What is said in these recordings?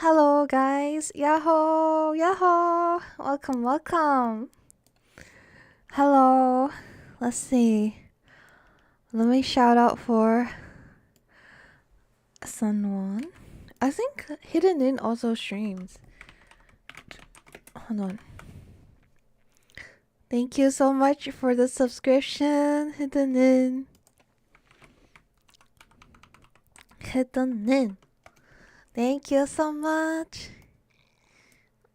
Hello, guys. Yahoo! Yahoo! Welcome, welcome. Hello. Let's see. Let me shout out for someone. I think Hidden In also streams. Hold on. Thank you so much for the subscription, Hidden In. Hidden In. Thank you so much.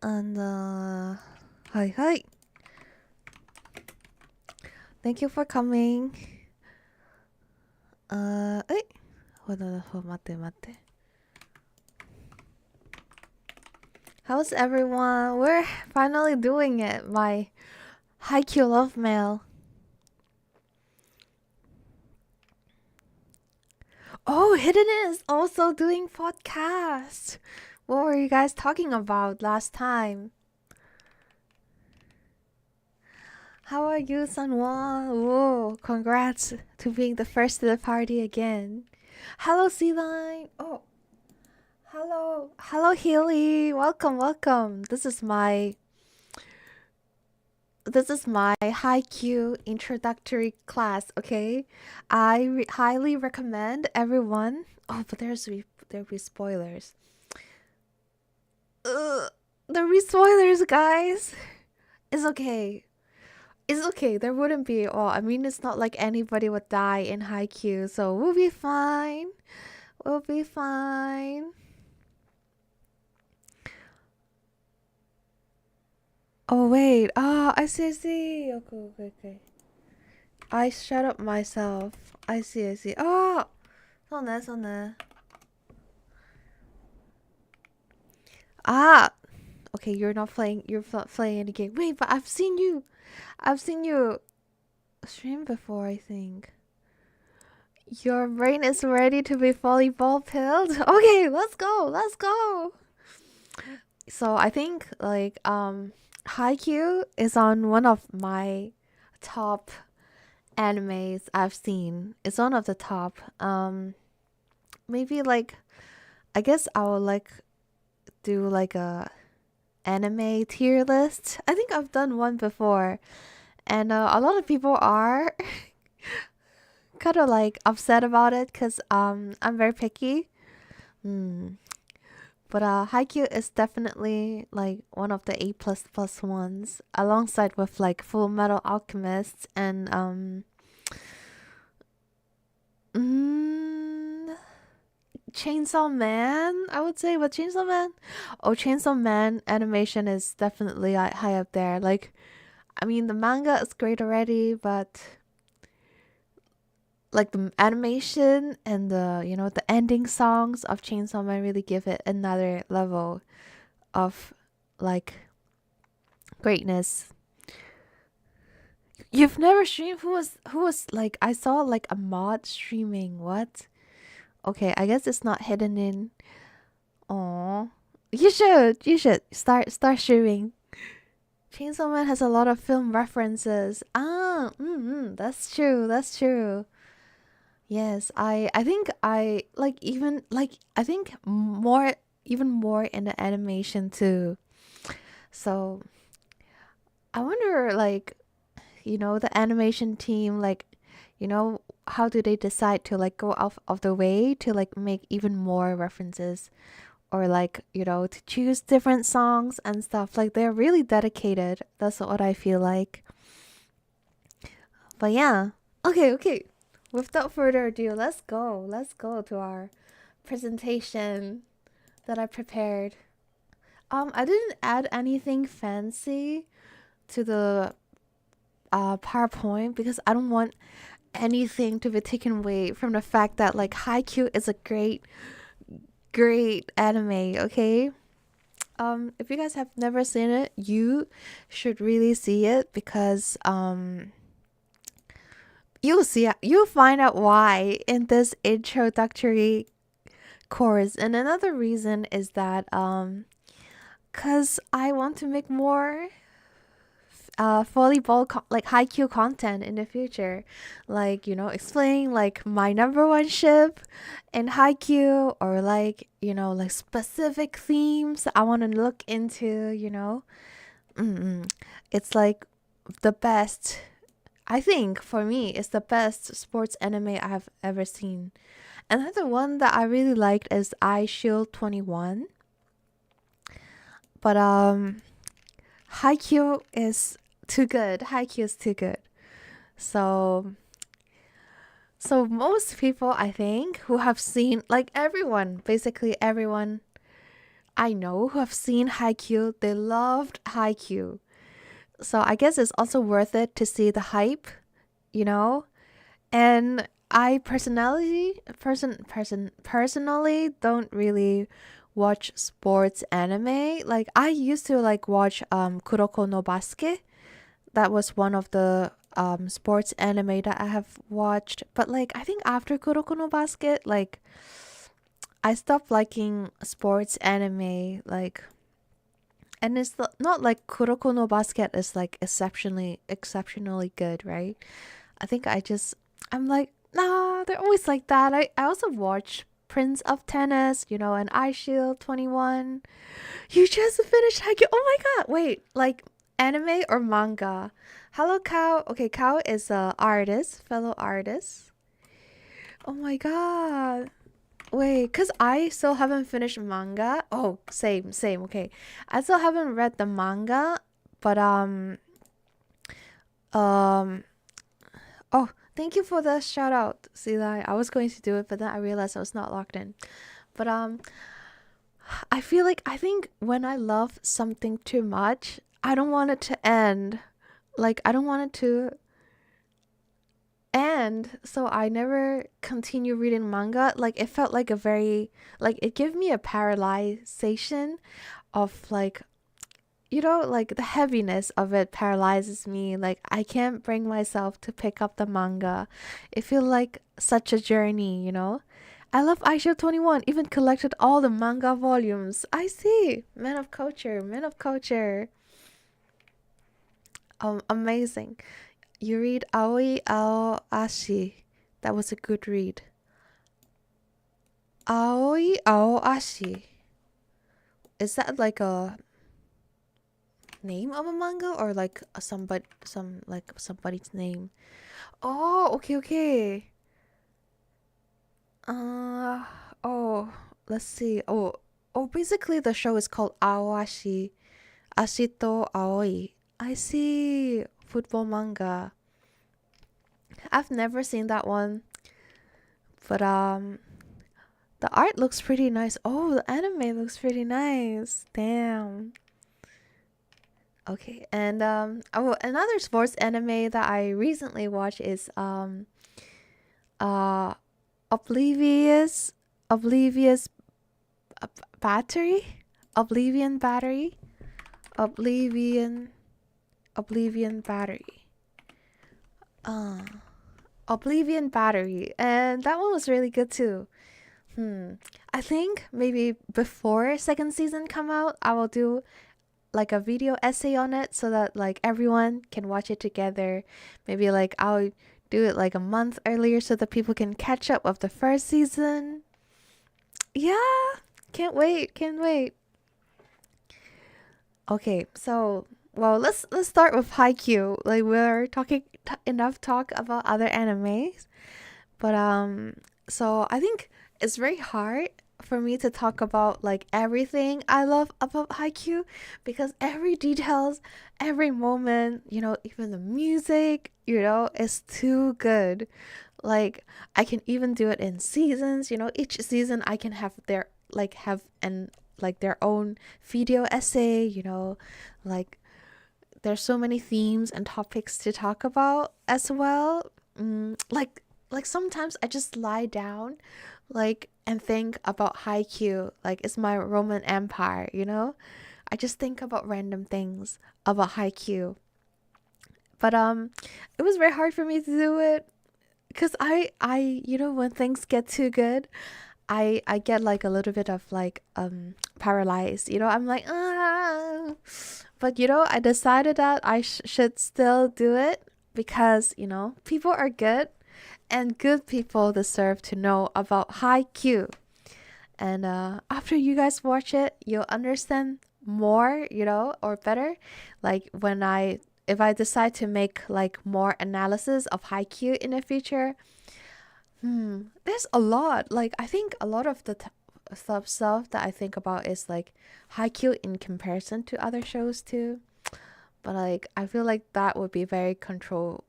And hi hi. Thank you for coming. Hold on, mate. How's everyone? We're finally doing it. My Haikyuu love mail. Oh, Hidden is also doing podcast. What were you guys talking about last time? How are you, Sunwon? Whoa, congrats to being the first to the party again. Hello, Sea-Line. Oh, hello, Healy. Welcome. This is my Haikyuu introductory class. Okay, I highly recommend everyone. Oh, but there'll be spoilers. There'll be spoilers, guys. It's okay. It's okay. There wouldn't be. Oh, I mean, it's not like anybody would die in Haikyuu, so we'll be fine. We'll be fine. Oh wait. I see. Okay. I shut up myself. I see. Oh, 손에. Ah. Okay, you're not playing. You're not playing any game. Wait, but I've seen you stream before. I think your brain is ready to be volleyball pilled. Okay, let's go. So I think like Haikyuu is on one of my top animes I've seen. It's one of the top. Maybe like I guess I will like do like a anime tier list. I think I've done one before, and a lot of people are kind of like upset about it because I'm very picky. But Haikyuu is definitely like one of the A++ ones, alongside with like Full Metal Alchemist and Chainsaw Man, I would say. But Chainsaw Man animation is definitely high up there. Like, I mean, the manga is great already, but like the animation and the ending songs of Chainsaw Man really give it another level of like greatness. You've never streamed? Who was like, I saw like a mod streaming. What? Okay, I guess it's not hidden in. Oh, you should start streaming. Chainsaw Man has a lot of film references. That's true. Yes, I think I like even like I think more even more in the animation too. So I wonder like the animation team, like how do they decide to like go off of the way to like make even more references, or like to choose different songs and stuff. Like they're really dedicated. That's what I feel like. But yeah, okay. Without further ado, let's go to our presentation that I prepared. I didn't add anything fancy to the PowerPoint because I don't want anything to be taken away from the fact that like Haikyuu is a great anime. Okay, if you guys have never seen it, you should really see it because you'll find out why in this introductory course. And another reason is that cuz I want to make more volleyball like Haikyuu content in the future, like explaining like my number one ship in Haikyuu, or like like specific themes I want to look into. It's like the best. I think for me, it's the best sports anime I have ever seen. Another one that I really liked is 𝐒𝐴𝐚𝐭 but Haikyuu is too good. Haikyuu is too good. So most people, I think, who have seen, like everyone, basically everyone I know who have seen Haikyuu, they loved Haikyuu. So I guess it's also worth it to see the hype, And I personally don't really watch sports anime. Like I used to like watch Kuroko no Basket. That was one of the sports anime that I have watched. But like I think after Kuroko no Basket, like I stopped liking sports anime. Like, and it's not like Kuroko no Basket is like exceptionally good, right? I think I'm like, nah, they're always like that. I also watch Prince of Tennis, and 𝐼Shield 21. You just finished Haikyuu. Oh my god, wait, like anime or manga? Hello, 𝐂𝐴𝐚. Okay, 𝐂𝐴𝐚 is a artist, fellow artist. Oh my god. Wait, cause I still haven't finished manga. Oh, same. Okay, I still haven't read the manga, but oh, thank you for the shout out, Lili. I was going to do it, but then I realized I was not locked in. But I think when I love something too much, I don't want it to end. Like I don't want it to end, so I never continue reading manga. Like it felt like it gave me a paralyzation of like like the heaviness of it paralyzes me. Like I can't bring myself to pick up the manga. It feels like such a journey. I love 𝐼Shield 21, even collected all the manga volumes. I see. Men of culture. Amazing. You read Aoi Aoashi. That was a good read. Aoi Aoashi. Is that like a name of a manga or like somebody's name? Oh, okay. Oh, let's see. Basically the show is called Aoashi. Ashito Aoi. I see. Football manga. I've never seen that one. But the art looks pretty nice. Oh, the anime looks pretty nice. Damn. Okay, and another sports anime that I recently watched is uh Oblivious Oblivious Battery? Oblivion Battery? Oblivion Battery. Oblivion Battery. And that one was really good too. I think maybe before second season come out, I will do like a video essay on it so that like everyone can watch it together. Maybe like I'll do it like a month earlier so that people can catch up of the first season. Yeah, can't wait. Okay, so let's start with Haikyuu. Like we're talking enough talk about other animes, but so I think it's very hard for me to talk about like everything I love about Haikyuu, because every details, every moment, even the music, is too good. Like I can even do it in seasons. Each season I can have their own video essay. Like there's so many themes and topics to talk about as well. Like sometimes I just lie down and think about Haikyuu, like it's my Roman Empire. I just think about random things about Haikyuu. But it was very hard for me to do it because I when things get too good, I get like a little bit of like paralyzed. I'm like But I decided that I should still do it because, people are good and good people deserve to know about Haikyuu. And after you guys watch it, you'll understand more, or better. Like if I decide to make like more analysis of Haikyuu in the future, there's a lot. Like I think a lot of the stuff that I think about is like Haikyuu in comparison to other shows too. But like I feel like that would be very controversial.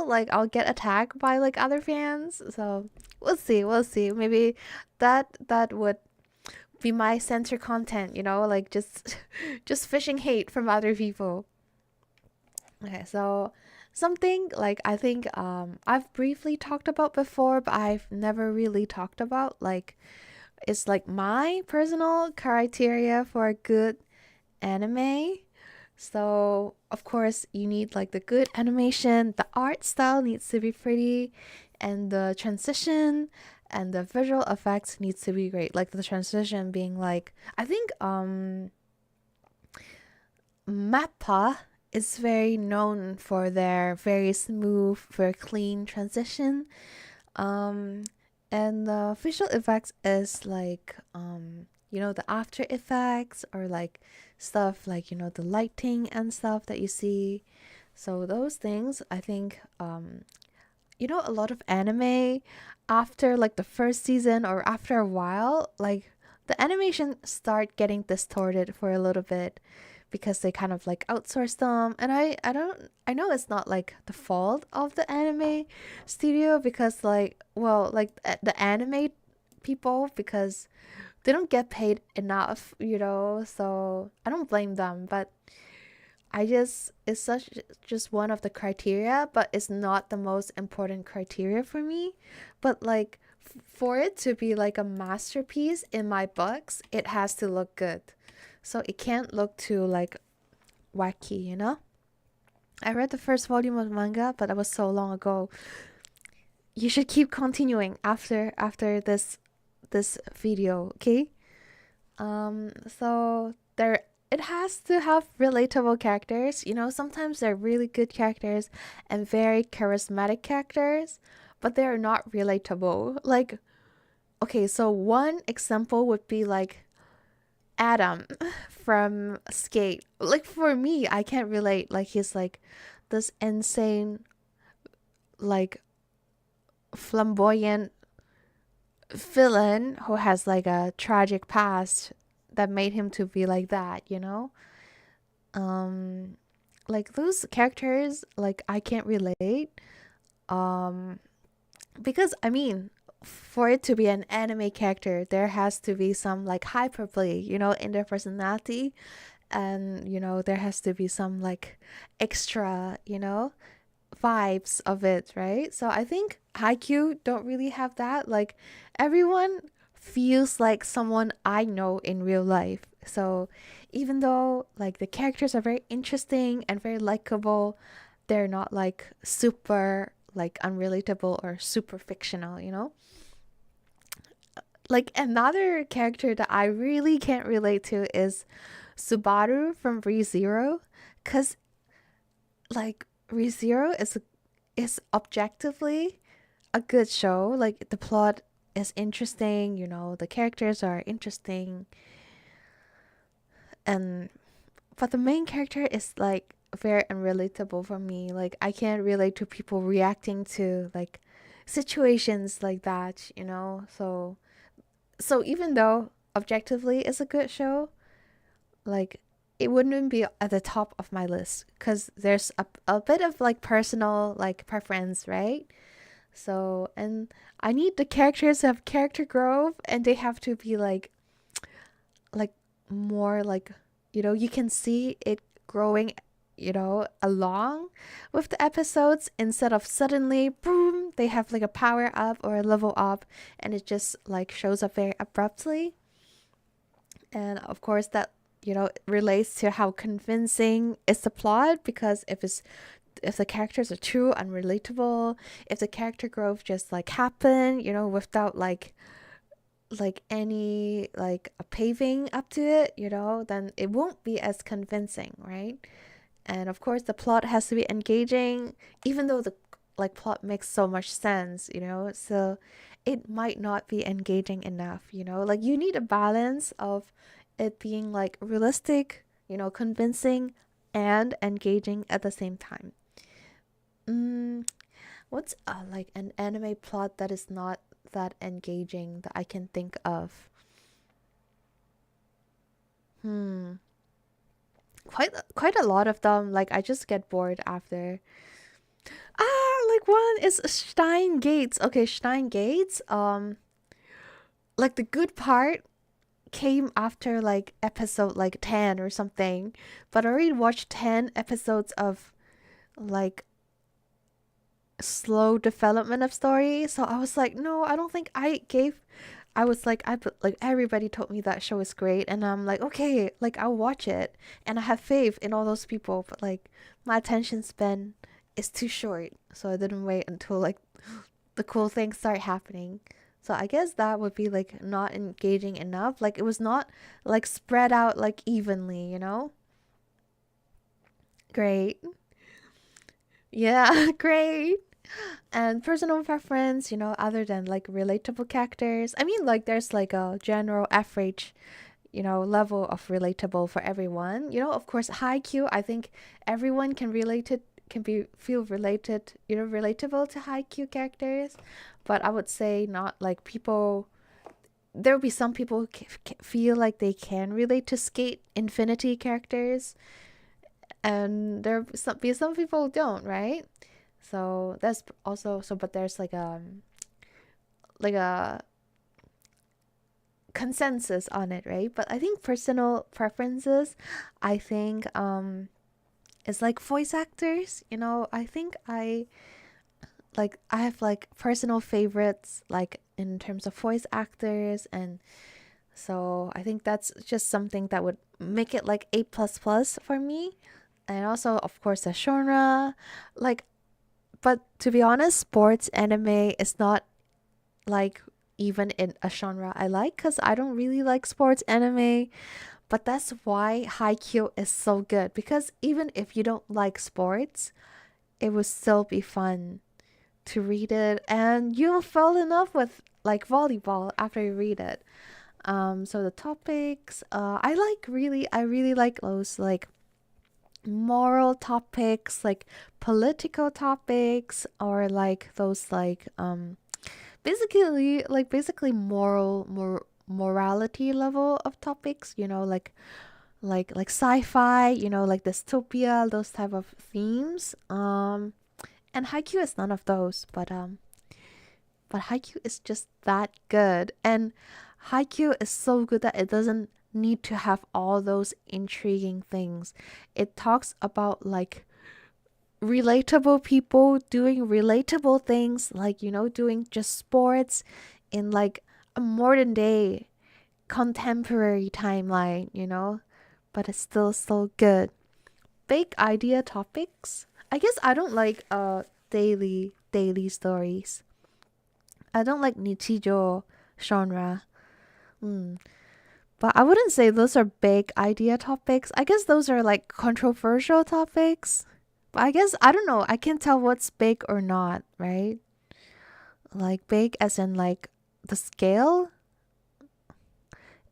Like I'll get attacked by like other fans. So we'll see. Maybe that would be my censor content, like just just fishing hate from other people. Okay, so something like I think I've briefly talked about before, but I've never really talked about, like it's like my personal criteria for a good anime. So of course you need like the good animation, the art style needs to be pretty, and the transition and the visual effects needs to be great. Like the transition being like, I think Mappa is very known for their very smooth, very clean transition. Um, and the visual effects is like, the after effects or like stuff like, the lighting and stuff that you see. So those things, I think, a lot of anime after like the first season or after a while, like the animation start getting distorted for a little bit because they kind of like outsource them. And I know it's not like the fault of the anime studio because like, well, like the anime people, because they don't get paid enough, so I don't blame them. But it's such just one of the criteria, but it's not the most important criteria for me. But like for it to be like a masterpiece in my books, it has to look good. So it can't look too like wacky. I read the first volume of manga, but that was so long ago. You should keep continuing after this video, okay? So there it has to have relatable characters. Sometimes they're really good characters and very charismatic characters, but they're not relatable. Like, okay, so one example would be like Adam from Skate. Like for me, I can't relate. Like he's like this insane, like flamboyant villain who has like a tragic past that made him to be like that. Like those characters, like I can't relate. Um because I mean, for it to be an anime character, there has to be some like hyperplay, in their personality, and there has to be some like extra, vibes of it, right? So I think Haikyuu don't really have that. Like everyone feels like someone I know in real life. So even though like the characters are very interesting and very likable, they're not like super like unrelatable or super fictional. Like another character that I really can't relate to is Subaru from Re:Zero, cuz like Re:Zero is objectively a good show. Like the plot is interesting, the characters are interesting, and but the main character is like very unrelatable for me. Like I can't relate to people reacting to like situations like that. So even though objectively it's a good show, like it wouldn't be at the top of my list because there's a bit of like personal like preference, right? So, and I need the characters to have character growth, and they have to be like more like, you can see it growing, along with the episodes instead of suddenly boom they have like a power up or a level up, and it just like shows up very abruptly. And of course that relates to how convincing is the plot, because if the characters are too unrelatable, if the character growth just like happen, without like like any like a paving up to it, you know, then it won't be as convincing, right? And of course the plot has to be engaging, even though the like plot makes so much sense, you know. So it might not be engaging enough, you know. Like you need a balance of it being like realistic, you know, convincing and engaging at the same time. Mm, what's like an anime plot that is not that engaging that I can think of? Hmm. Quite a lot of them. Like I just get bored after. Like one is Stein Gates. Okay, Stein Gates. Like the good part came after like episode like 10 or something. But I already watched 10 episodes of like slow development of story. So I was like, no, I don't think I was like, like everybody told me that show is great, and I'm like, okay, like I'll watch it, and I have faith in all those people, but like my attention span is too short, so I didn't wait until like the cool things start happening. So I guess that would be like not engaging enough. Like it was not like spread out like evenly, you know? Great. Yeah, great. And personal preference, you know, other than like relatable characters. I mean, like there's like a general average, you know, level of relatable for everyone. You know, of course, Haikyuu, I think everyone can relate it, can be feel related, you know, relatable to Haikyuu characters. But I would say not like people. There will be some people who feel like they can relate to Skate Infinity characters, and there be some people who don't, right? So that's also so. But there's like a consensus on it, right? But I think personal preferences, I think it's like voice actors, you know. I think I have like personal favorites like in terms of voice actors, and so I think that's just something that would make it like A plus plus for me. And also of course the genre, like, but to be honest, sports anime is not like even in a genre I like, because I don't really like sports anime. But that's why Haikyuu is so good, because even if you don't like sports, it will still be fun to read it, and you'll fall in love with like volleyball after you read it. So the topics, I really like those like moral topics, like political topics, or like those like basically morality level of topics, you know, like sci-fi, you know, like dystopia, those type of themes. And Haikyuu is none of those, but Haikyuu is just that good. And Haikyuu is so good that it doesn't need to have all those intriguing things. It talks about like relatable people doing relatable things, like, you know, doing just sports in like a modern day contemporary timeline, you know, but it's still so good. Big idea topics. I guess I don't like daily stories. I don't like nichijo genre. Mm. But I wouldn't say those are big idea topics. I guess those are like controversial topics. But I guess I don't know. I can't tell what's big or not, right? Like big as in like the scale.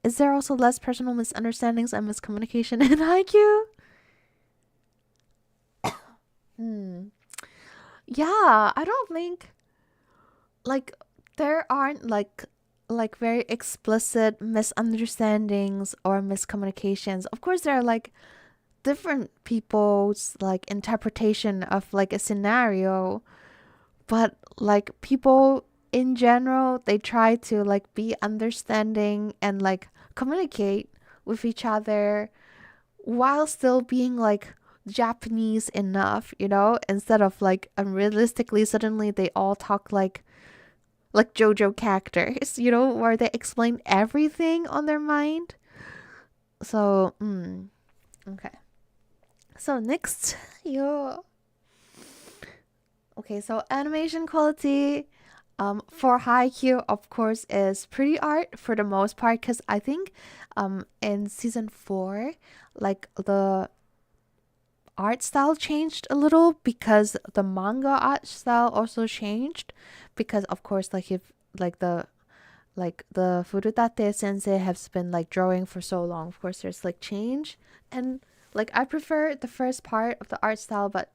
Is there also less personal misunderstandings and miscommunication in Haikyuu? Hmm. Yeah, I don't think like there aren't like very explicit misunderstandings or miscommunications. Of course there are like different people's like interpretation of like a scenario, but like people in general, they try to like be understanding and like communicate with each other while still being like Japanese enough, you know, instead of like unrealistically suddenly they all talk like JoJo characters, you know, where they explain everything on their mind. So, okay. So next, yo. Okay, so animation quality. For Haikyuu, of course, is pretty art for the most part because I think in season 4, like the art style changed a little because the manga art style also changed because of course like if like the Furutate sensei has been like drawing for so long, of course there's like change. And like I prefer the first part of the art style, but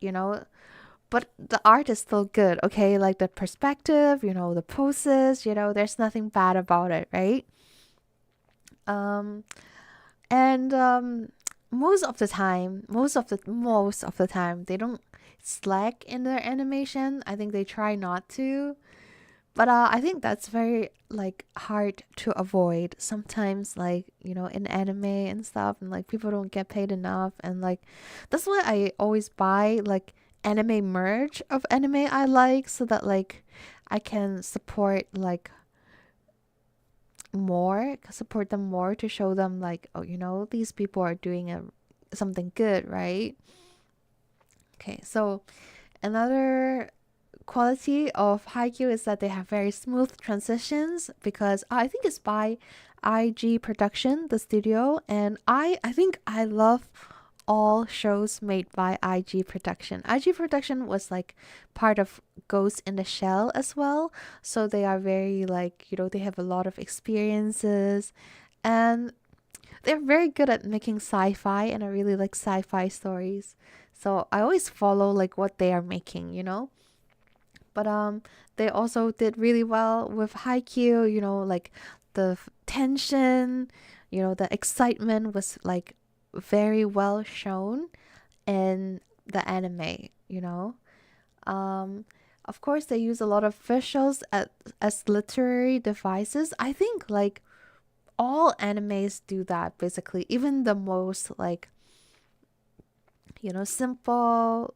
but the art is still good, okay? Like the perspective, the poses, there's nothing bad about it, right? Um and most of the time they don't slack in their animation. I think they try not to. But I think that's very like hard to avoid sometimes, like in anime and stuff, and like people don't get paid enough, and like that's why I always buy like anime merch of anime I like, so that like I can support them more to show them like, oh, these people are doing something good, right? Okay, so another quality of Haikyuu is that they have very smooth transitions because I think it's by IG Production, the studio, and I think I love all shows made by IG Production. IG Production was like part of Ghost in the Shell as well, so they are very like, they have a lot of experiences, and they're very good at making sci-fi, and I really like sci-fi stories. So I always follow like what they are making. But they also did really well with Haikyuu, like the tension, the excitement was like very well shown in the anime. Um of course they use a lot of visuals as literary devices. I think like all animes do that basically. Even the most like simple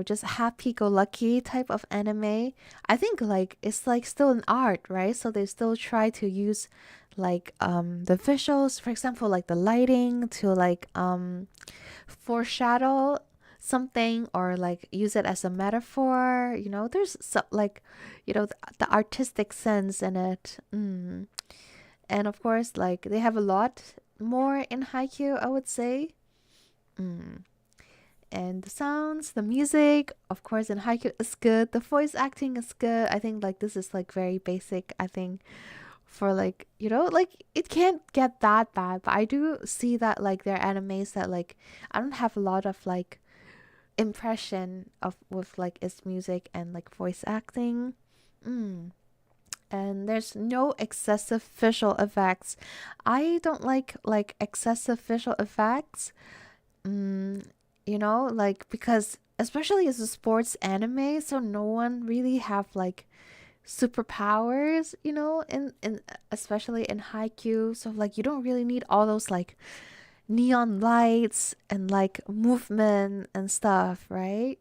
just happy-go-lucky type of anime, I think like it's like still an art, right? So they still try to use like the visuals, for example, like the lighting to like foreshadow something, or like use it as a metaphor. There's so like the artistic sense in it. And of course like they have a lot more in Haikyuu, I would say. And the sounds, the music, of course, in Haikyuu is good. The voice acting is good. I think like this is like very basic. I think for like like it can't get that bad. But I do see that like there are animes that like I don't have a lot of like impression of with like its music and like voice acting. And there's no excessive visual effects. I don't like excessive visual effects. Like because especially as a sports anime, so no one really have like superpowers, in especially in Haikyuu. So like you don't really need all those like neon lights and like movement and stuff, right?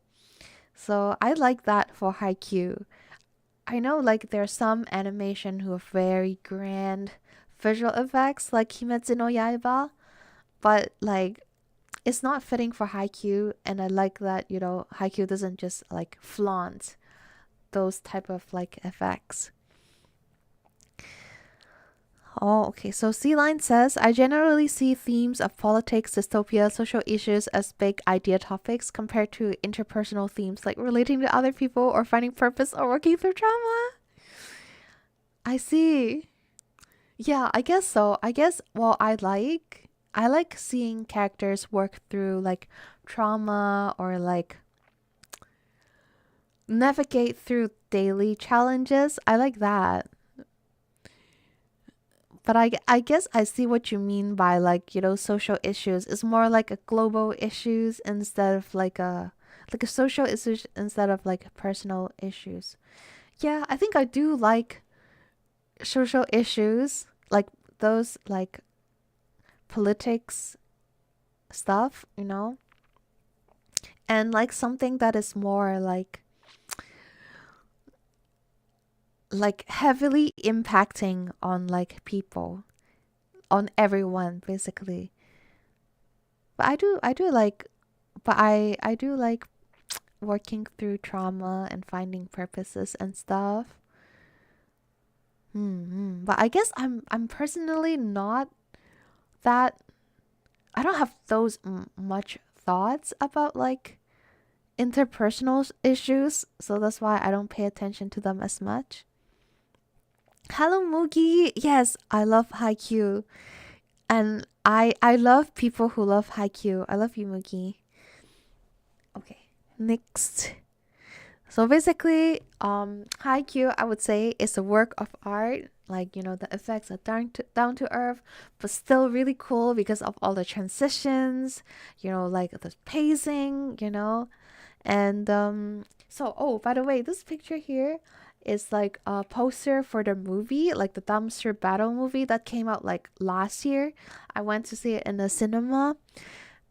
So I like that for Haikyuu. I know like there's some animation who have very grand visual effects like Kimetsu no Yaiba, but like it's not fitting for Haikyuu, and I like that Haikyuu doesn't just like flaunt those type of like effects. Oh, okay. So C Line says, I generally see themes of politics, dystopia, social issues as big idea topics compared to interpersonal themes like relating to other people or finding purpose or working through trauma. I see. Yeah, I guess so. I guess well, I like seeing characters work through like trauma or like navigate through daily challenges. I like that. But I guess I see what you mean by like, social issues. It's more like a global issues instead of like a social issues instead of like personal issues. Yeah, I think I do like social issues, like those like politics stuff. And like something that is more like heavily impacting on like people, on everyone basically. But I do like but I do like working through trauma and finding purposes and stuff. But I guess I'm personally not that. I don't have those much thoughts about like interpersonal issues, so that's why I don't pay attention to them as much. Hello, Mugi. Yes, I love Haikyuu, and I love people who love Haikyuu. I love you, Mugi. Okay, next. So basically, Haikyuu, I would say, is a work of art. Like, the effects are down to earth, but still really cool because of all the transitions, like the pacing, And so, oh, by the way, this picture here is like a poster for the movie, like the dumpster battle movie that came out like last year. I went to see it in the cinema,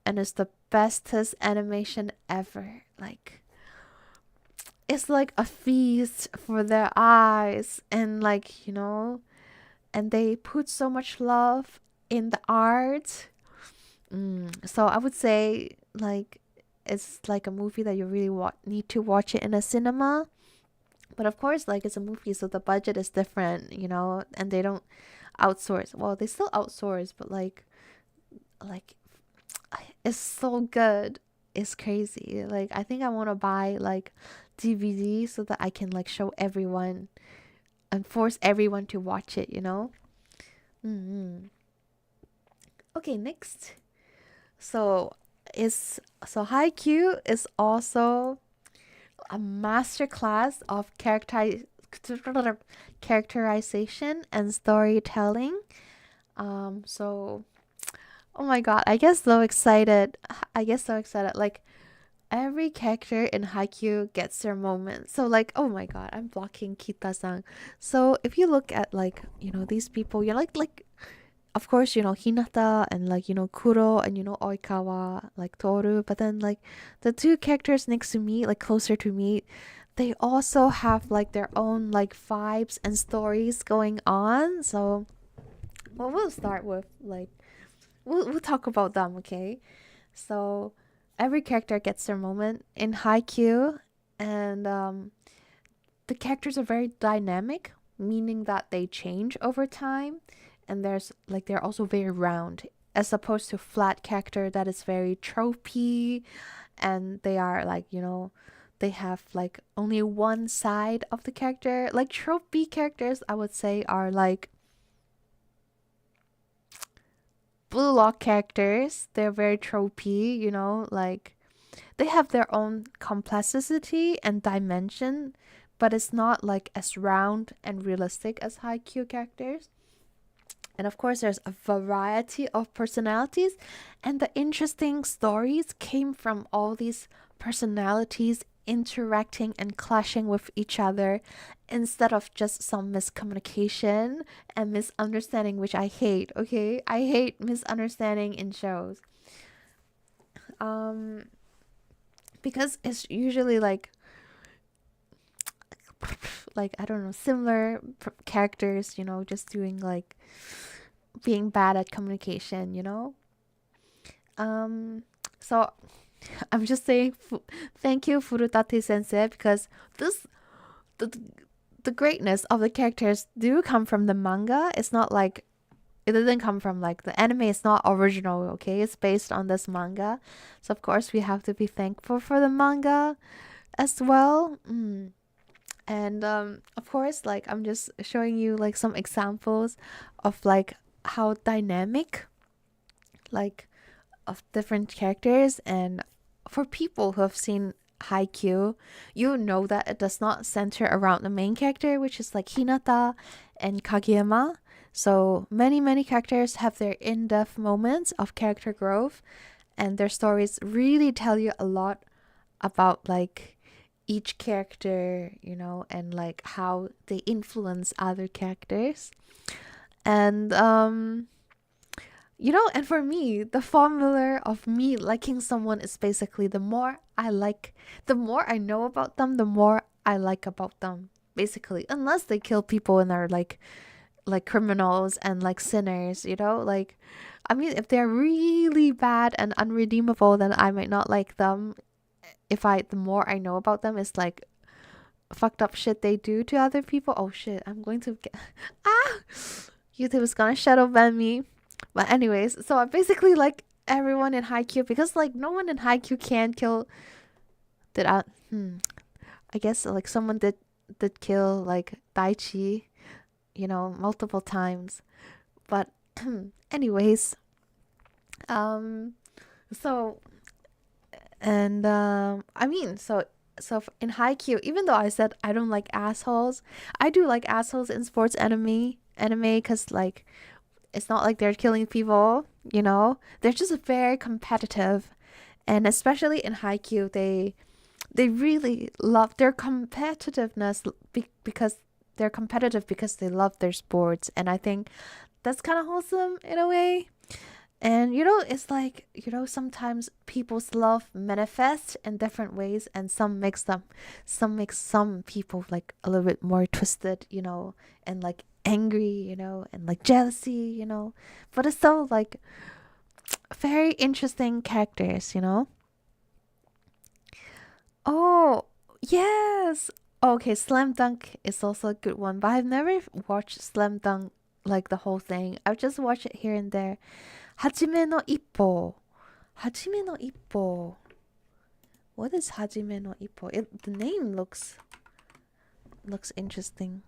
and it's the bestest animation ever. Like, it's like a feast for their eyes, and like, and they put so much love in the art. So I would say like it's like a movie that you really need to watch it in a cinema. But of course, like it's a movie, so the budget is different, and they don't outsource. Well, they still outsource, but like it's so good. It's crazy. Like I think I want to buy like DVD so that I can like show everyone and force everyone to watch it, Mm-hmm. Okay, next. So Haikyuu is also a masterclass of characterization and storytelling. So oh my god, I get so excited. Like every character in Haikyuu gets their moment. So like, oh my god, I'm blocking Kita-san. So if you look at like, these people, you're like of course, Hinata and like, Kuro and Oikawa, like Toru, but then like the two characters next to me, like closer to me, they also have like their own like vibes and stories going on. So well, we'll start with like we'll talk about them, okay? So every character gets their moment in Haikyuu, and the characters are very dynamic, meaning that they change over time, and they're also very round, as opposed to flat character that is very tropey, and they are like they have like only one side of the character. Like tropey characters, I would say, are like Blue Lock characters. They're very tropey, like they have their own complexity and dimension, but it's not like as round and realistic as Haikyuu characters. And of course, there's a variety of personalities, and the interesting stories came from all these personalities interacting and clashing with each other instead of just some miscommunication and misunderstanding, which I hate. Okay, I hate misunderstanding in shows. Because it's usually like I don't know, similar characters, just doing like being bad at communication, So I'm just saying thank you, Furutate Sensei, because the the greatness of the characters do come from the manga. It's not like it doesn't come from like the anime. It's not original, okay? It's based on this manga, so of course we have to be thankful for the manga as well. And of course, like I'm just showing you like some examples of like how dynamic like of different characters. And for people who have seen Haikyuu, you know that it does not center around the main character, which is like Hinata and Kageyama. So many characters have their in-depth moments of character growth, and their stories really tell you a lot about like each character, and like how they influence other characters. And and for me, the formula of me liking someone is basically the more I know about them, the more I like about them, basically. Unless they kill people and are like criminals and like sinners, like I mean, if they're really bad and unredeemable, then I might not like them. the more I know about them, it's like fucked up shit they do to other people. Oh shit, I'm going to get YouTube is gonna shadow ban me. But anyways, so I basically like everyone in Haikyuu because like no one in Haikyuu can kill. Did I? I guess like someone did kill like Daichi, multiple times. But anyways, so and I mean so in Haikyuu, even though I said I don't like assholes, I do like assholes in sports anime because like it's not like they're killing people, they're just very competitive, and especially in Haikyuu, they really love their competitiveness because they're competitive because they love their sports, and I think that's kind of wholesome in a way. And it's like, sometimes people's love manifests in different ways, and some makes some people like a little bit more twisted, and like angry, and like jealousy, but it's still like very interesting characters. Oh, yes. Okay, Slam Dunk is also a good one, but I've never watched Slam Dunk like the whole thing. I've just watched it here and there. Hajime no Ippo. Hajime no Ippo. What is Hajime no Ippo? The name looks interesting.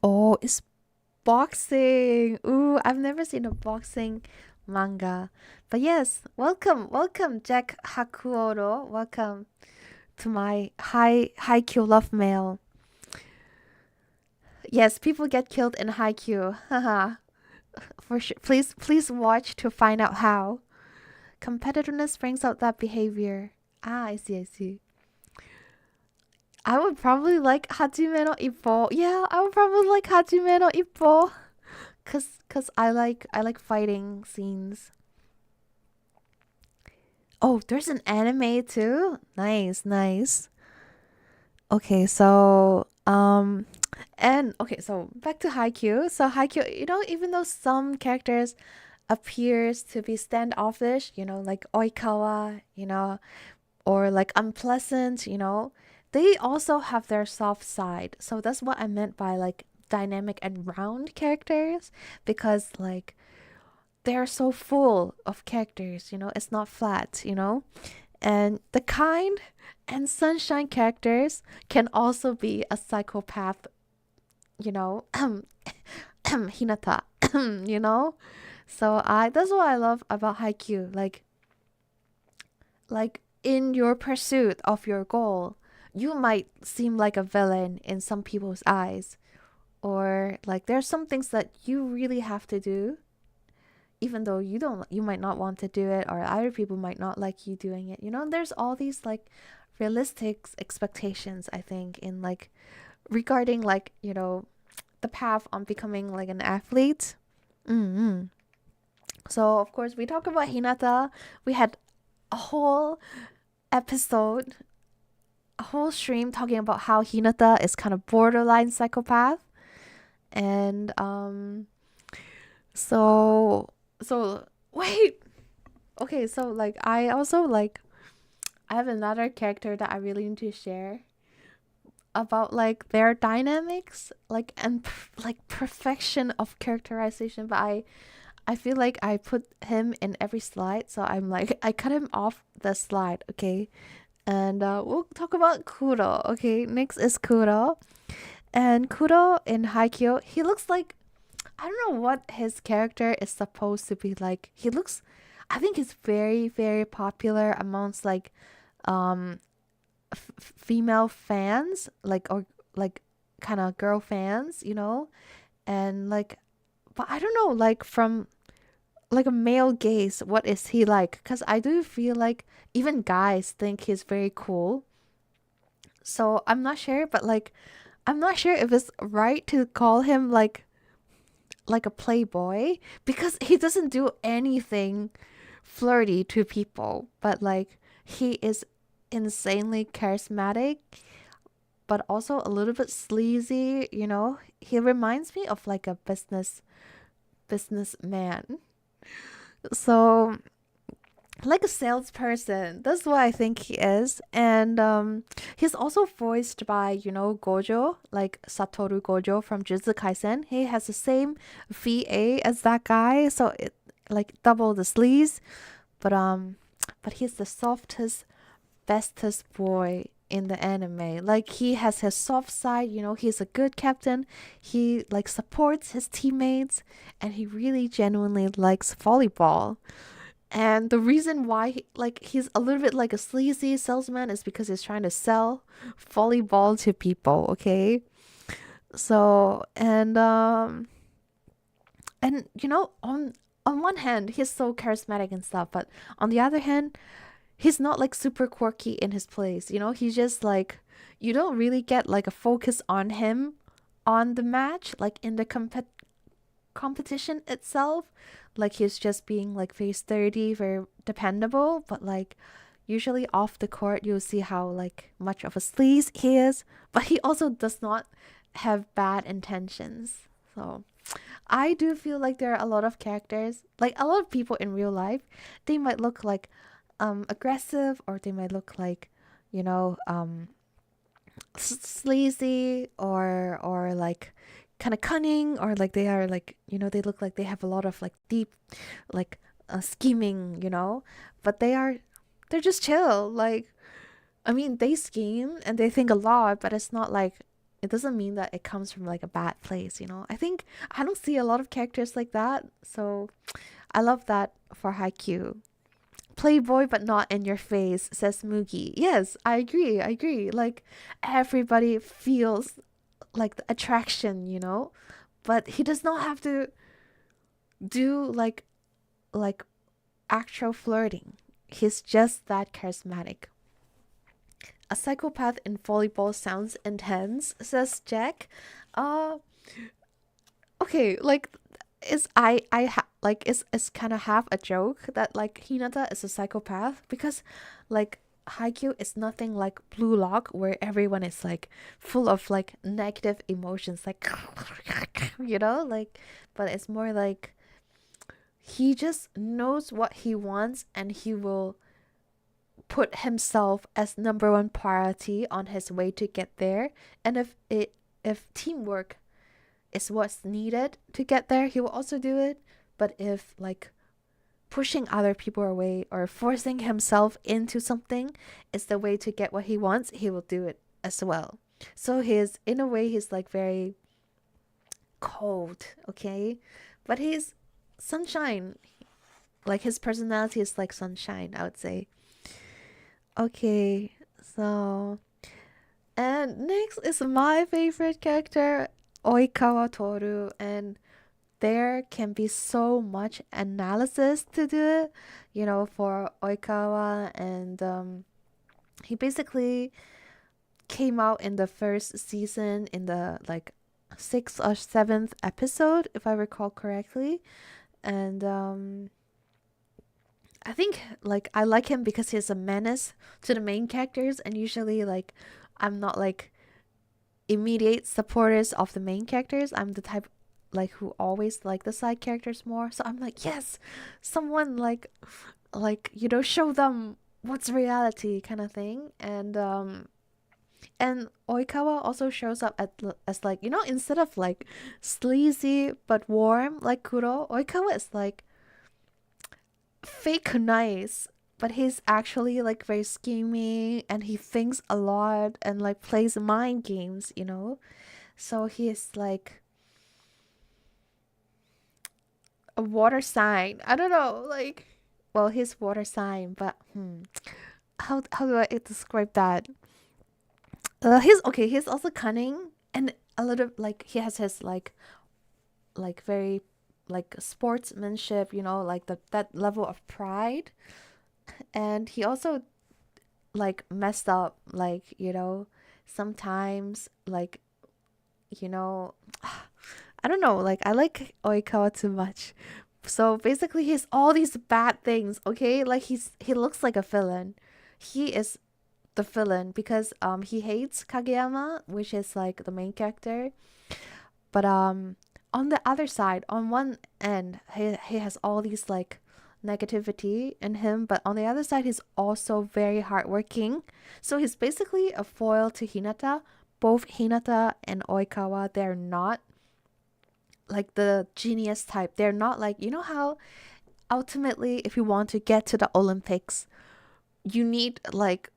Oh, it's boxing. Ooh, I've never seen a boxing manga. But yes, welcome, Jack Hakuoro. Welcome to my Haikyuu love mail. Yes, people get killed in Haikyuu. Haha. For sure. Please watch to find out how. Competitiveness brings out that behavior. I see. I would probably like Hajime no Ippo. Yeah, I would probably like Hajime no Ippo. Cause I like fighting scenes. Oh, there's an anime too. Nice. Okay, so and okay, so back to Haikyuu. So Haikyuu, even though some characters appears to be standoffish, like Oikawa, or like unpleasant, they also have their soft side. So that's what I meant by like dynamic and round characters, because like they're so full of characters, it's not flat, and the kind and sunshine characters can also be a psychopath, Hinata, so that's what I love about Haikyuu. Like in your pursuit of your goal, you might seem like a villain in some people's eyes, or like there's some things that you really have to do, even though you might not want to do it, or other people might not like you doing it. There's all these like realistic expectations, I think, in like regarding like the path on becoming like an athlete. So of course we talk about Hinata. We had a whole episode, a whole stream talking about how Hinata is kind of borderline psychopath. And so wait, okay, so like I also like I have another character that I really need to share about like their dynamics, like, and like perfection of characterization, but I feel like I put him in every slide, so I'm like I cut him off the slide, okay? And we'll talk about Kuro. Okay, next is Kuro. And Kuro in Haikyuu, he looks like, I don't know what his character is supposed to be like. I think he's very, very popular amongst like female fans, like, or like kind of girl fans, and like, but I don't know, like from like a male gaze, what is he like? Because I do feel like even guys think he's very cool. So I'm not sure, but like I'm not sure if it's right to call him like a playboy, because he doesn't do anything flirty to people, but like he is insanely charismatic, but also a little bit sleazy. He reminds me of like a businessman. So like a salesperson. That's what I think he is. And he's also voiced by, Gojo, like Satoru Gojo from Jujutsu Kaisen. He has the same VA as that guy, so it like double the sleaze. But he's the softest, bestest boy in the anime. Like he has his soft side, he's a good captain. He like supports his teammates and he really genuinely likes volleyball. And the reason why he's a little bit like a sleazy salesman is because he's trying to sell volleyball to people, okay? So and on one hand he's so charismatic and stuff, but on the other hand, he's not like super quirky in his place. He's just like you don't really get like a focus on him on the match, like in the competition itself. Like he's just being like very sturdy, very dependable, but like usually off the court you'll see how like much of a sleaze he is, but he also does not have bad intentions. So I do feel like there are a lot of characters, like a lot of people in real life, they might look like aggressive, or they might look like, you know, sleazy, or like kind of cunning, or like they are like, they look like they have a lot of like deep like scheming, but they're just chill. Like, I mean, they scheme and they think a lot, but it's not like, it doesn't mean that it comes from like a bad place. I think I don't see a lot of characters like that, so I love that for Haikyuu. Playboy but not in your face, says Mugi. Yes, I agree. Like everybody feels like the attraction, but he does not have to do like actual flirting. He's just that charismatic. A psychopath in volleyball sounds intense, says Jack. Uh okay, like like it's kind of half a joke that like Hinata is a psychopath, because like Haikyuu is nothing like Blue Lock, where everyone is like full of like negative emotions, like like, but it's more like he just knows what he wants and he will put himself as number one priority on his way to get there. And if teamwork is what's needed to get there, he will also do it. But if like pushing other people away or forcing himself into something is the way to get what he wants, he will do it as well. So he's, in a way, he's like very cold, okay? But he's sunshine. Like his personality is like sunshine, I would say. Okay, so and next is my favorite character, Oikawa Toru, and there can be so much analysis to do it, for Oikawa. And he basically came out in the first season in the like sixth or seventh episode, if I recall correctly. And I think like I like him because he's a menace to the main characters, and usually like I'm not like immediate supporters of the main characters. I'm the type like who always like the side characters more. So I'm like, yes, someone show them what's reality kind of thing. And Oikawa also shows up as like, instead of like sleazy but warm like Kuro, Oikawa is like fake nice, but he's actually like very scheming, and he thinks a lot and like plays mind games. So he is like a water sign. I don't know, like, well, he's water sign, but how do I describe that? He's okay. He's also cunning, and a little like he has his like very like sportsmanship, like that level of pride. And he also like messed up, like, sometimes, like, you know I don't know, like I like Oikawa too much. So basically he has all these bad things, okay? Like he looks like a villain. He is the villain because he hates Kageyama, which is like the main character. But on the other side, on one end, he has all these like negativity in him, but on the other side, he's also very hardworking. So he's basically a foil to Hinata. Both Hinata and Oikawa, they're not like the genius type. They're not like, you know how ultimately, if you want to get to the Olympics, you need like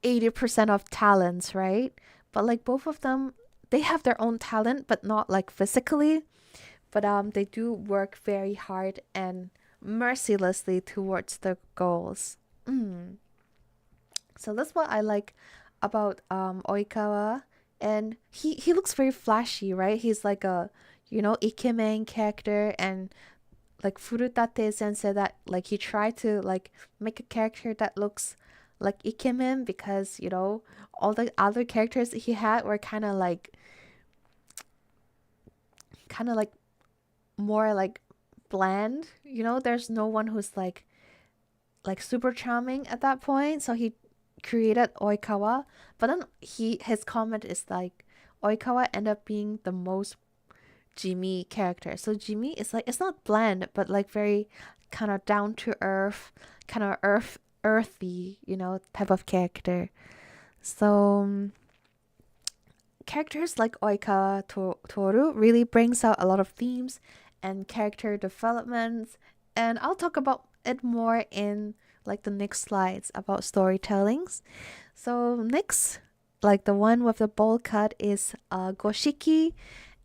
80% of talents, right? But like both of them, they have their own talent, but not like physically. But they do work very hard and mercilessly towards their goals. So that's what I like about Oikawa. And he looks very flashy, right? He's like a, you know, ikemen character, and like Furutate sensei, that like he tried to like make a character that looks like ikemen, because you know all the other characters he had were kind of like more like bland, you know. There's no one who's like super charming at that point, so he created Oikawa. But then his comment is like Oikawa ended up being the most Jimmy character. So Jimmy is like, it's not bland, but like very kind of down to earth, kind of earthy, you know, type of character. So characters like Oikawa Toru really brings out a lot of themes and character developments, and I'll talk about it more in like the next slides about storytellings. So next, like the one with the bowl cut is Goshiki.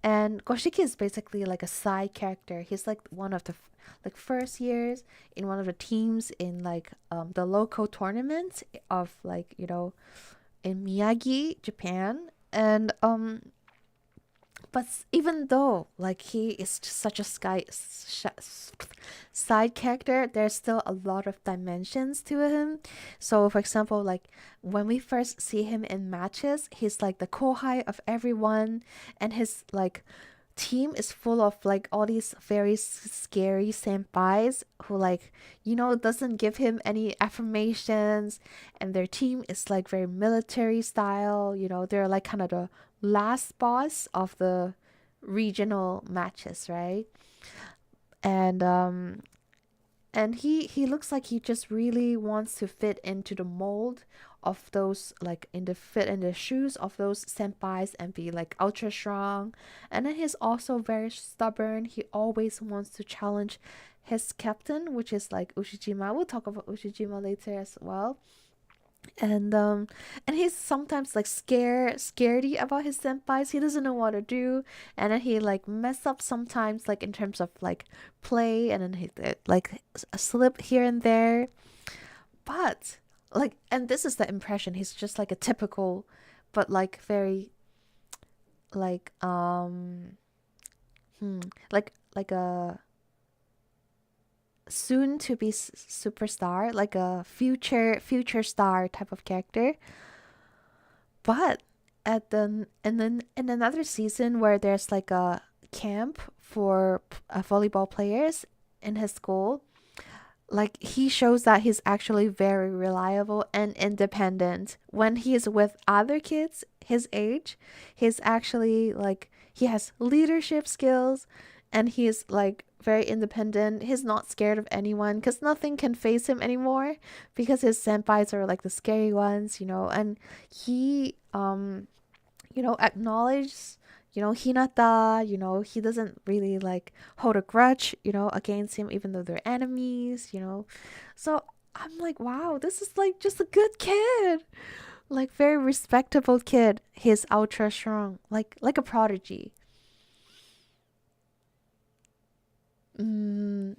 And Goshiki is basically like a side character. He's like one of the like first years in one of the teams in like the local tournaments of like, you know, in Miyagi, Japan. And but even though like he is just such a side character, there's still a lot of dimensions to him. So for example, like when we first see him in matches, he's like the kohai of everyone, and his like team is full of like all these very scary senpais who, like, you know, doesn't give him any affirmations, and their team is like very military style, you know. They're like kind of the last boss of the regional matches, right? And he looks like he just really wants to fit into the mold of those, like in the fit in the shoes of those senpais, and be like ultra strong. And then he's also very stubborn. He always wants to challenge his captain, which is like Ushijima. We'll talk about Ushijima later as well. And he's sometimes like scaredy about his senpais. He doesn't know what to do, and then he like mess up sometimes, like in terms of like play, and then he like a slip here and there. But like, and this is the impression, he's just like a typical, but like very like like a soon to be superstar, like a future star type of character. But at the and then in another season where there's like a camp for volleyball players in his school, like he shows that he's actually very reliable and independent. When he's with other kids his age, he's actually like, he has leadership skills, and he's like very independent. He's not scared of anyone because nothing can face him anymore, because his senpais are like the scary ones, you know. And he you know, acknowledges, you know, Hinata, you know, he doesn't really like hold a grudge, you know, against him, even though they're enemies, you know. So I'm like, wow, this is like just a good kid, like very respectable kid. He's ultra strong, like a prodigy. mm,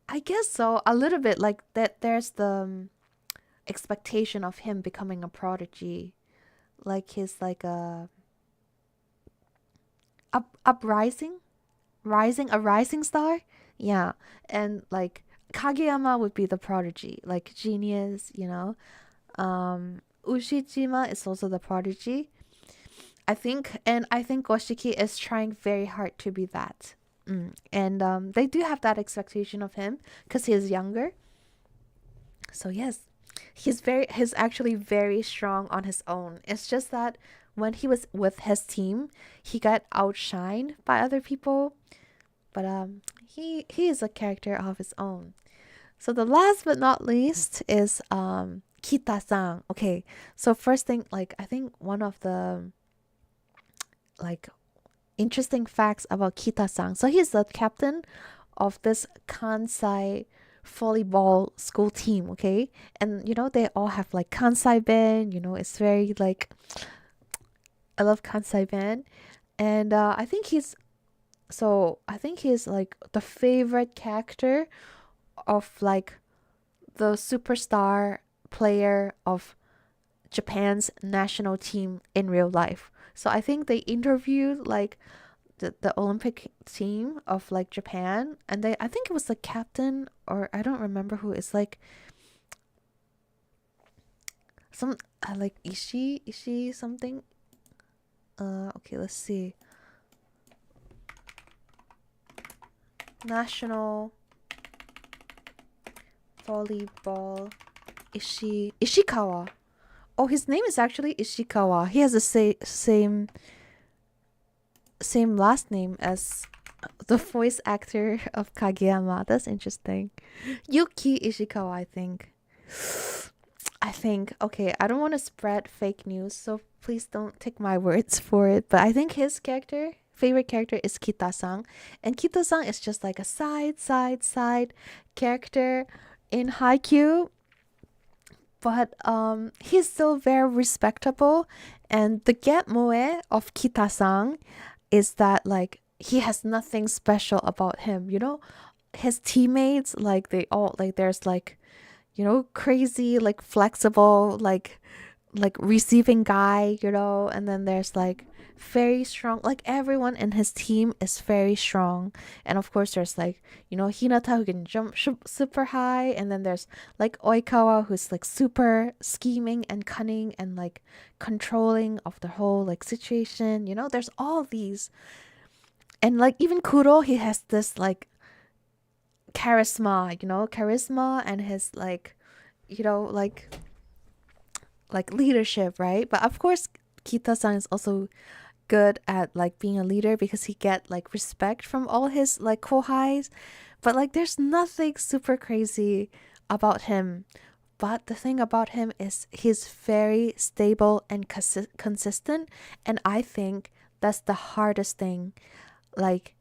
I guess so, a little bit like that. There's the expectation of him becoming a prodigy, like he's like a uprising, a rising star. Yeah. And like Kageyama would be the prodigy, like genius, you know. Ushijima is also the prodigy, I think. And I think Goshiki is trying very hard to be that. And they do have that expectation of him because he is younger. So yes, he's actually very strong on his own. It's just that when he was with his team, he got outshined by other people. But he is a character of his own. So the last but not least is Kita-san. Okay, so first thing, like I think one of the like interesting facts about Kita-san. So he's the captain of this Kansai volleyball school team, okay? And you know, they all have like Kansai band, you know, it's very like I love Kansai band. And I think he's like the favorite character of like the superstar player of Japan's national team in real life. So I think they interviewed like the Olympic team of like Japan, and I think it was the captain, or I don't remember who. It's like some like Ishii something. Okay, let's see. National volleyball Ishikawa. Oh, his name is actually Ishikawa. He has the same last name as the voice actor of Kageyama. That's interesting. Yuki Ishikawa, I think. Okay, I don't want to spread fake news, so please don't take my words for it. But I think his favorite character is Kita-san. And Kita-san is just like a side character in Haikyuu. But he's still very respectable. And the get moe of Kita-san is that like he has nothing special about him, you know? His teammates, like they all like there's like, you know, crazy, like flexible, like receiving guy, you know, and then there's like very strong, like everyone in his team is very strong. And of course there's like, you know, Hinata who can jump super high, and then there's like Oikawa who's like super scheming and cunning and like controlling of the whole like situation, you know. There's all these, and like even Kuro, he has this like charisma, you know, and his like, you know, like leadership, right? But of course Kita-san is also good at like being a leader because he get like respect from all his like kohais. But like there's nothing super crazy about him. But the thing about him is he's very stable and consistent, and I think that's the hardest thing, like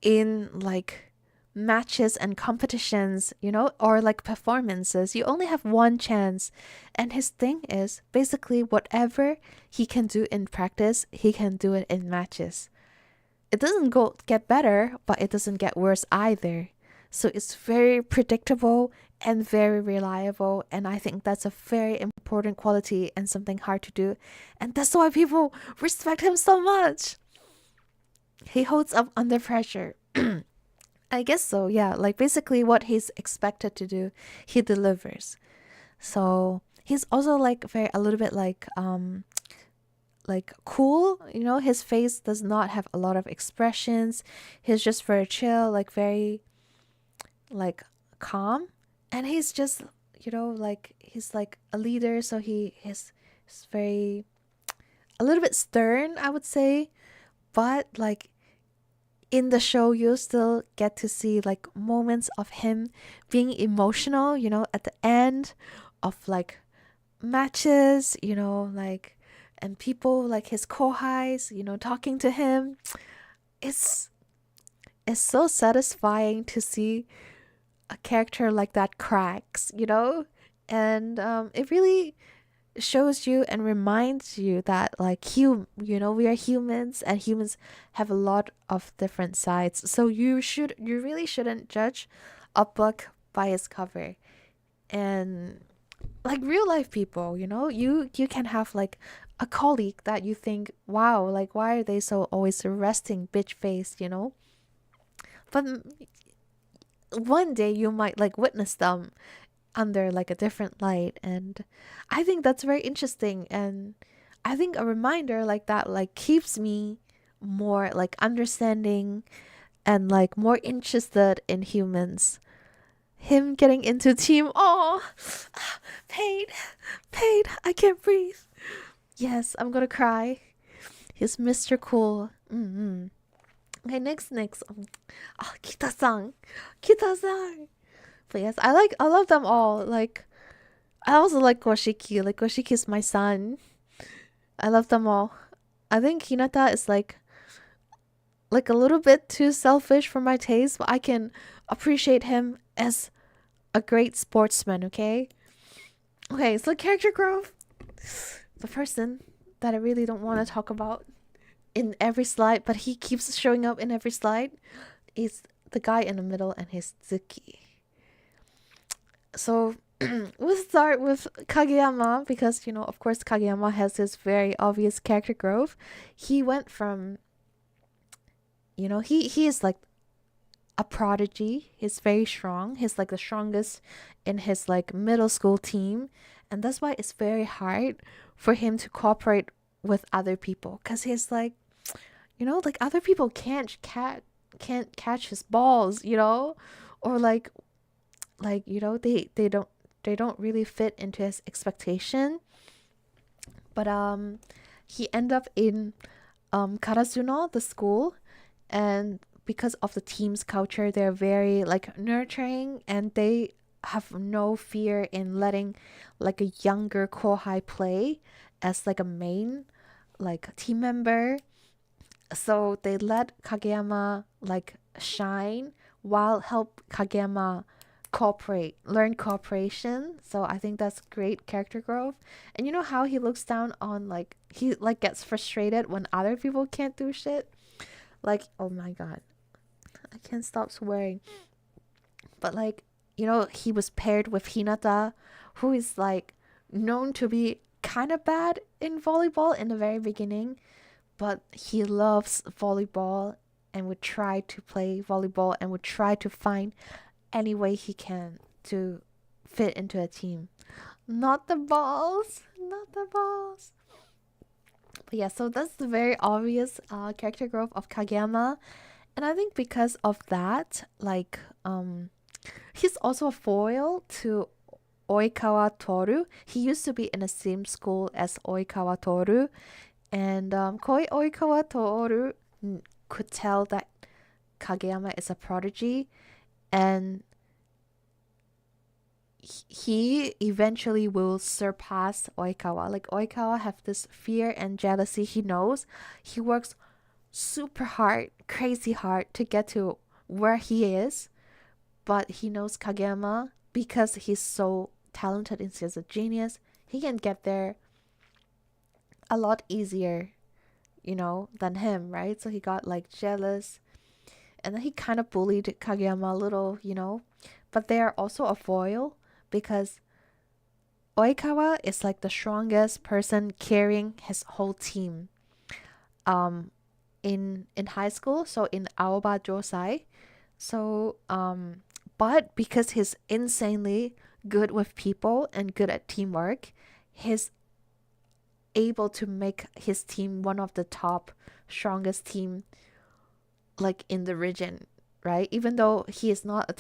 in like matches and competitions, you know, or like performances. You only have one chance, and his thing is basically whatever he can do in practice, he can do it in matches. It doesn't get better, but it doesn't get worse either. So it's very predictable and very reliable, and I think that's a very important quality and something hard to do, and that's why people respect him so much. He holds up under pressure. I guess so, yeah. Like basically what he's expected to do, he delivers. So he's also like a little bit like cool, you know. His face does not have a lot of expressions. He's just very chill, like very like calm, and he's just, you know, like he's like a leader, so he's very a little bit stern, I would say. But like in the show, you still get to see like moments of him being emotional, you know, at the end of like matches, you know, like, and people like his kohais, you know, talking to him. It's so satisfying to see a character like that cracks, you know, and it really shows you and reminds you that like you know, we are humans, and humans have a lot of different sides. So you really shouldn't judge a book by its cover. And like real life people, you know, you can have like a colleague that you think, wow, like why are they so always resting bitch face, you know, but one day you might like witness them under like a different light. And I think that's very interesting, and I think a reminder like that like keeps me more like understanding and like more interested in humans. Him getting into team, oh, pain, I can't breathe. Yes, I'm gonna cry. He's Mr. Cool. Okay, next. Oh, Kita-san, But yes, I love them all. Like I also like Goshiki. Like Goshiki is my son. I love them all. I think Hinata is like a little bit too selfish for my taste, but I can appreciate him as a great sportsman, okay? Okay, so character growth. The person that I really don't want to talk about in every slide, but he keeps showing up in every slide, is the guy in the middle and his Tsuki. So we'll start with Kageyama because, of course, Kageyama has this very obvious character growth. He went from, he is like a prodigy. He's very strong. He's like the strongest in his like middle school team. And that's why it's very hard for him to cooperate with other people because he's like, like other people can't catch his balls, or they don't really fit into his expectation. But he ended up in Karasuno, the school, and because of the team's culture, they're very like nurturing and they have no fear in letting like a younger kohai play as like a main like team member. So they let Kageyama like shine while help Kageyama learn cooperation. So I think that's great character growth. And you know how he looks down on like he like gets frustrated when other people can't do shit? Like, oh my god. I can't stop swearing. But like, he was paired with Hinata, who is like known to be kind of bad in volleyball in the very beginning, but he loves volleyball and would try to play volleyball and would try to find any way he can to fit into a team. Not the balls. Not the balls. But yeah, so that's the very obvious character growth of Kageyama. And I think because of that, like, he's also a foil to Oikawa Toru. He used to be in the same school as Oikawa Toru. And Koi Oikawa Toru could tell that Kageyama is a prodigy. And he eventually will surpass Oikawa. Like Oikawa have this fear and jealousy. He knows he works super hard, crazy hard to get to where he is, but he knows Kageyama because he's so talented and he's a genius. He can get there a lot easier, than him, right? So he got like jealous, and then he kind of bullied Kageyama a little, But they are also a foil because Oikawa is like the strongest person carrying his whole team. In high school, so in Aoba Josai. So but because he's insanely good with people and good at teamwork, he's able to make his team one of the top strongest team like in the region, right? Even though he is not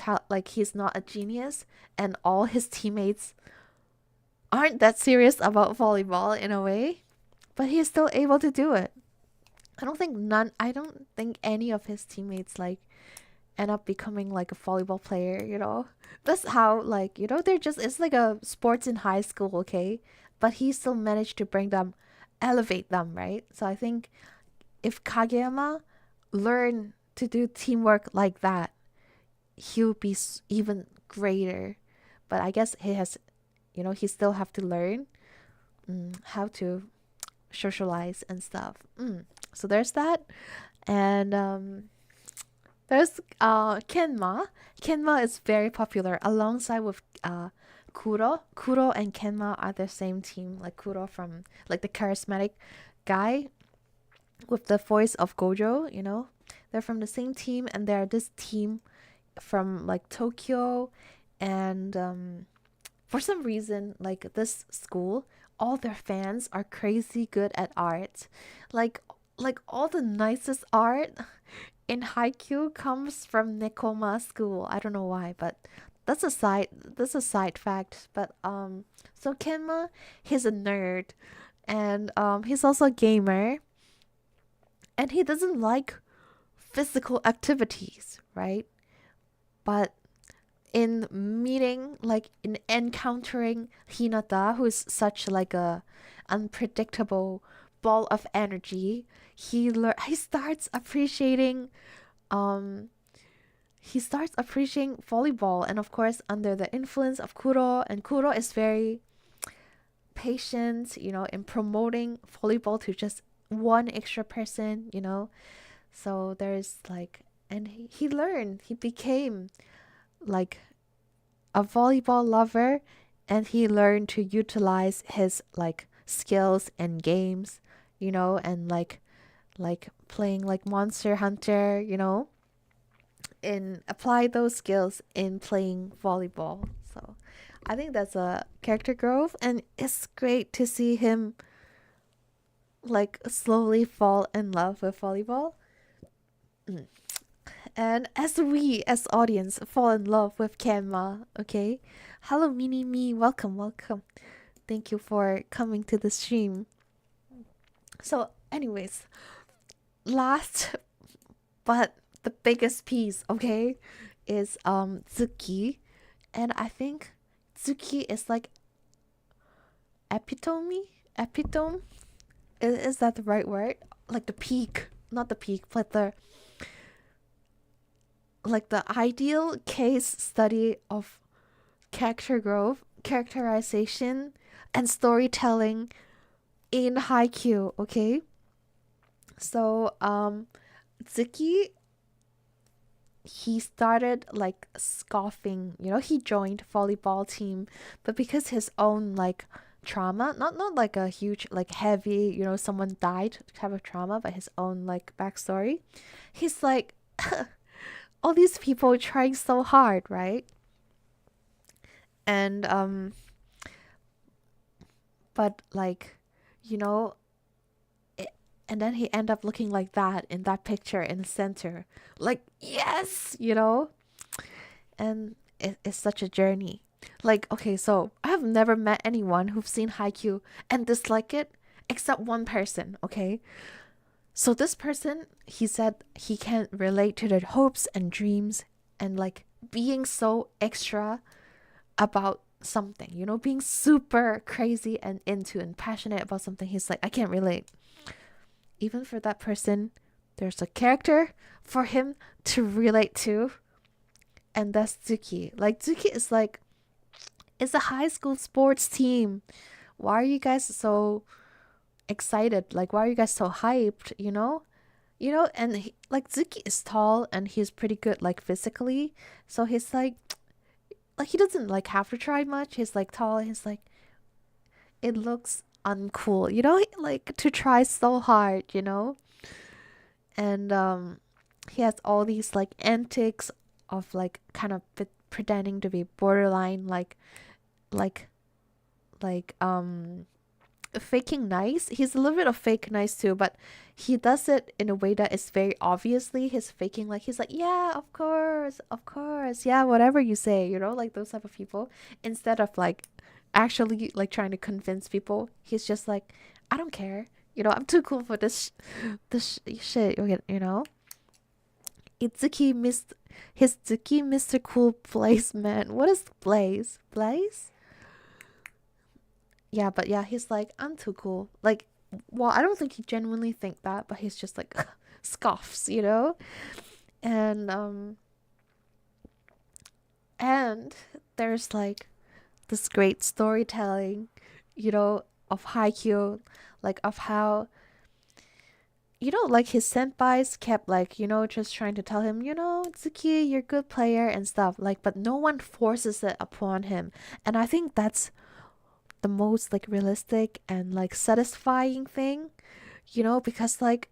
he's not a genius and all his teammates aren't that serious about volleyball in a way, but he's still able to do it. I don't think any of his teammates like end up becoming like a volleyball player. That's how they're just, it's like a sports in high school, okay? But he still managed to elevate them, right? So I think if Kageyama learned to do teamwork like that, he'll be even greater. But I guess he still have to learn how to socialize and stuff. So there's that. And there's Kenma. Kenma is very popular alongside with Kuro. Kuro and Kenma are the same team. Like Kuro from like the charismatic guy with the voice of Gojo, They're from the same team, and they're this team from like Tokyo. And for some reason, like this school, all their fans are crazy good at art. Like all the nicest art in Haikyuu comes from Nekoma school. I don't know why, but that's a side fact. But so Kenma, he's a nerd, and he's also a gamer, and he doesn't like physical activities, right? But in meeting, like in encountering Hinata, who's such like a unpredictable ball of energy, he starts appreciating um he starts appreciating volleyball, and of course under the influence of Kuro, and Kuro is very patient, in promoting volleyball to just one extra person, so there's like, and he learned, he became like a volleyball lover, and he learned to utilize his like skills and games, and like playing like Monster Hunter, and apply those skills in playing volleyball. So I think that's a character growth, and it's great to see him like slowly fall in love with volleyball. And as we, as audience, fall in love with 𝐂𝐴NMA, okay? Hello, Mini Me, welcome, welcome. Thank you for coming to the stream. So, anyways, last but the biggest piece, okay, is Tsuki, and I think Tsuki is like epitome. Is that the right word? Like the peak, not the peak, but the like the ideal case study of character growth, characterization, and storytelling in Haikyuu, okay? So, Tsuki, he started like scoffing, he joined volleyball team, but because his own like trauma, not like a huge like heavy, someone died type of trauma, but his own like backstory, he's like all these people trying so hard, right? And but like, and then he end up looking like that in that picture in the center, like yes, and it's such a journey. Like, okay, so I have never met anyone who've seen Haikyuu and dislike it except one person, okay? So this person, he said he can't relate to the hopes and dreams and like being so extra about something, being super crazy and into and passionate about something. He's like, I can't relate. Even for that person, there's a character for him to relate to, and that's Tsuki. Like, Tsuki is like, it's a high school sports team. Why are you guys so excited? Like, why are you guys so hyped? And like Tsuki is tall and he's pretty good like physically, so he's like he doesn't like have to try much. He's like tall. He's like, it looks uncool, like to try so hard, and he has all these like antics of like kind of pretending to be borderline like faking nice. He's a little bit of fake nice too, but he does it in a way that is very obviously he's faking. Like, he's like, yeah, of course, yeah, whatever you say, like those type of people, instead of like actually like trying to convince people. He's just like, I don't care, I'm too cool for this shit, Itsuki missed his Tsuki Mr. Cool Blaze, man. What is Blaze? Yeah, but yeah, he's like, I'm too cool. Like, well, I don't think he genuinely think that, but he's just like scoffs, And and there's like this great storytelling, of Haikyuu, like of how like his senpais kept like, just trying to tell him, Tsuki, you're a good player and stuff. Like, but no one forces it upon him. And I think that's the most like realistic and like satisfying thing, because like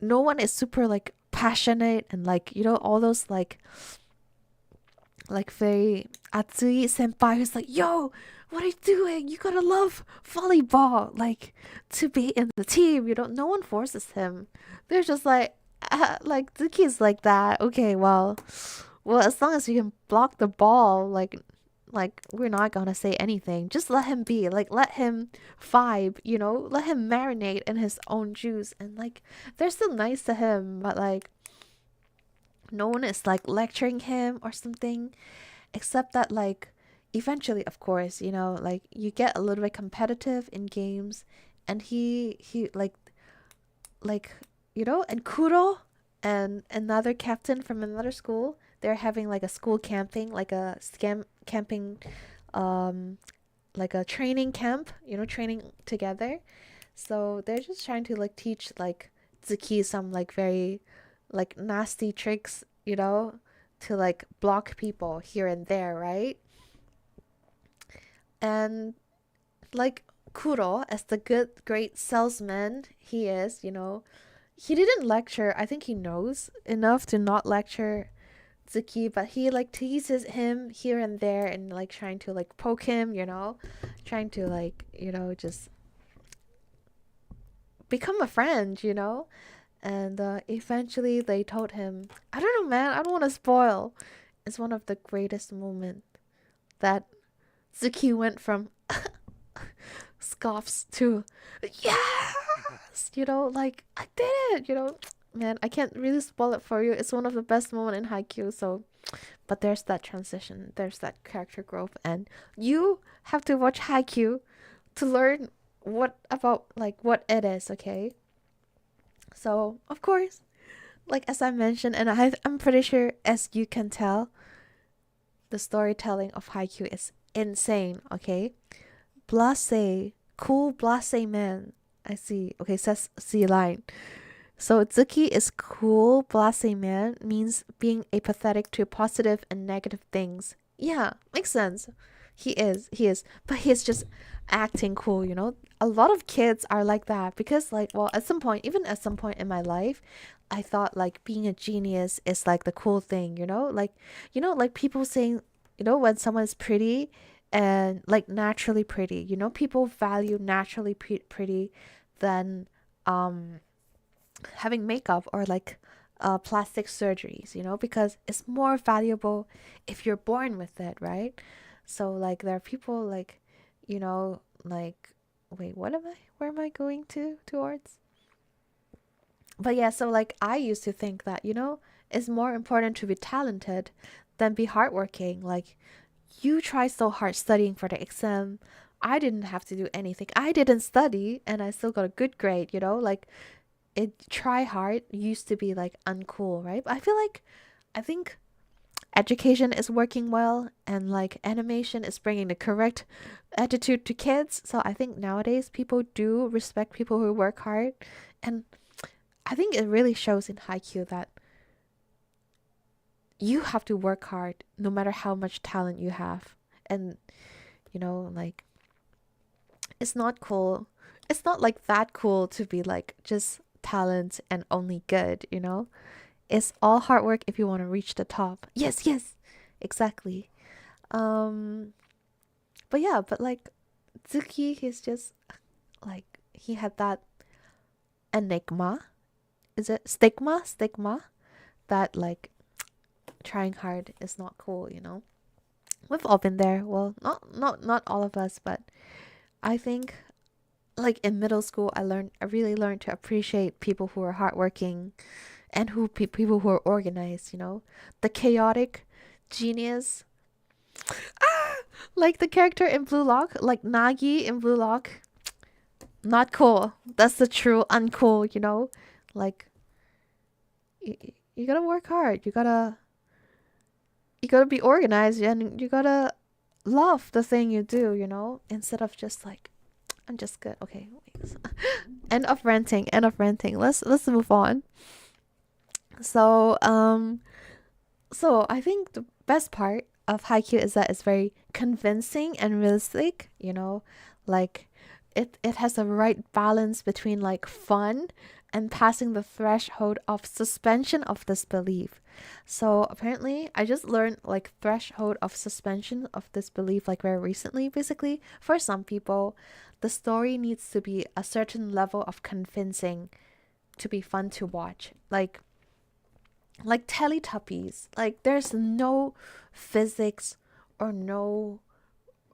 no one is super like passionate and like, all those like very atsui senpai who's like, yo, what are you doing? You gotta love volleyball, like, to be in the team. No one forces him. They're just like Tsuki's like that. Okay, well, as long as you can block the ball, like we're not gonna say anything. Just let him be. Like, let him vibe. Let him marinate in his own juice, and like they're still nice to him, but like no one is like lecturing him or something. except that like eventually, of course, you know, like you get a little bit competitive in games, and he like you know, and Kuro and another captain from another school, they're having like a school camping, like a scam camping, um like a training camp, you know, training together. So they're just trying to like teach like Zuki some like very like nasty tricks, you know, to like block people here and there, right? And like Kuro, as the good great salesman he is, you know, he didn't lecture. I think he knows enough to not lecture Zuki, but he like teases him here and there and like trying to like poke him, you know, trying to like, you know, just become a friend, you know. And eventually they told him, I don't know, man, I don't want to spoil. It's one of the greatest moments that Zuki went from scoffs to yes, you know, like I did it, you know. Man, I can't really spoil it for you. It's one of the best moments in Haikyuu. So, but there's that transition, there's that character growth, and you have to watch Haikyuu to learn what about like what it is. Okay, so of course, like as I mentioned, and I'm pretty sure as you can tell, the storytelling of Haikyuu is insane. Okay, blase, cool blase man. I see. Okay, says C line. So Zuki is cool blase man means being apathetic to positive and negative things. Yeah, makes sense. He is, but he's just acting cool, you know. A lot of kids are like that because like well at some point, even at some point in my life, I thought like being a genius is like the cool thing, you know? Like you know, like people saying, you know, when someone's pretty and like naturally pretty, you know, people value naturally pretty than um having makeup or like plastic surgeries, you know, because it's more valuable if you're born with it, right? So like there are people like, you know, like wait, what am I? Where am I going to towards? But yeah, so like I used to think that, you know, it's more important to be talented than be hardworking. Like you try so hard studying for the exam. I didn't have to do anything. I didn't study and I still got a good grade, you know? Like it try hard used to be like uncool, right? But I feel like I think education is working well and like animation is bringing the correct attitude to kids. So I think nowadays people do respect people who work hard, and I think it really shows in Haikyuu that you have to work hard no matter how much talent you have. And you know, like it's not cool. It's not like that cool to be like just talent and only good, you know? It's all hard work if you want to reach the top. Yes, yes. Exactly. Um but yeah, but like Zuki, he's just like he had that enigma. Is it stigma? Stigma that like trying hard is not cool, you know? We've all been there. Well, not all of us, but I think like in middle school I really learned to appreciate people who are hardworking and people who are organized, you know? The chaotic genius. Ah! Like the character in Blue Lock, like Nagi in Blue Lock. Not cool. That's the true uncool, you know? Like you, you gotta work hard. You gotta be organized and you gotta love the thing you do, you know? Instead of just like I'm just good. Okay, wait. End of ranting. End of ranting. Let's move on. So so I think the best part of Haikyuu is that it's very convincing and realistic, you know, like it has the right balance between like fun and passing the threshold of suspension of disbelief. So apparently I just learned like threshold of suspension of disbelief like very recently. Basically, for some people, the story needs to be a certain level of convincing to be fun to watch. Like Teletubbies. Like there's no physics or no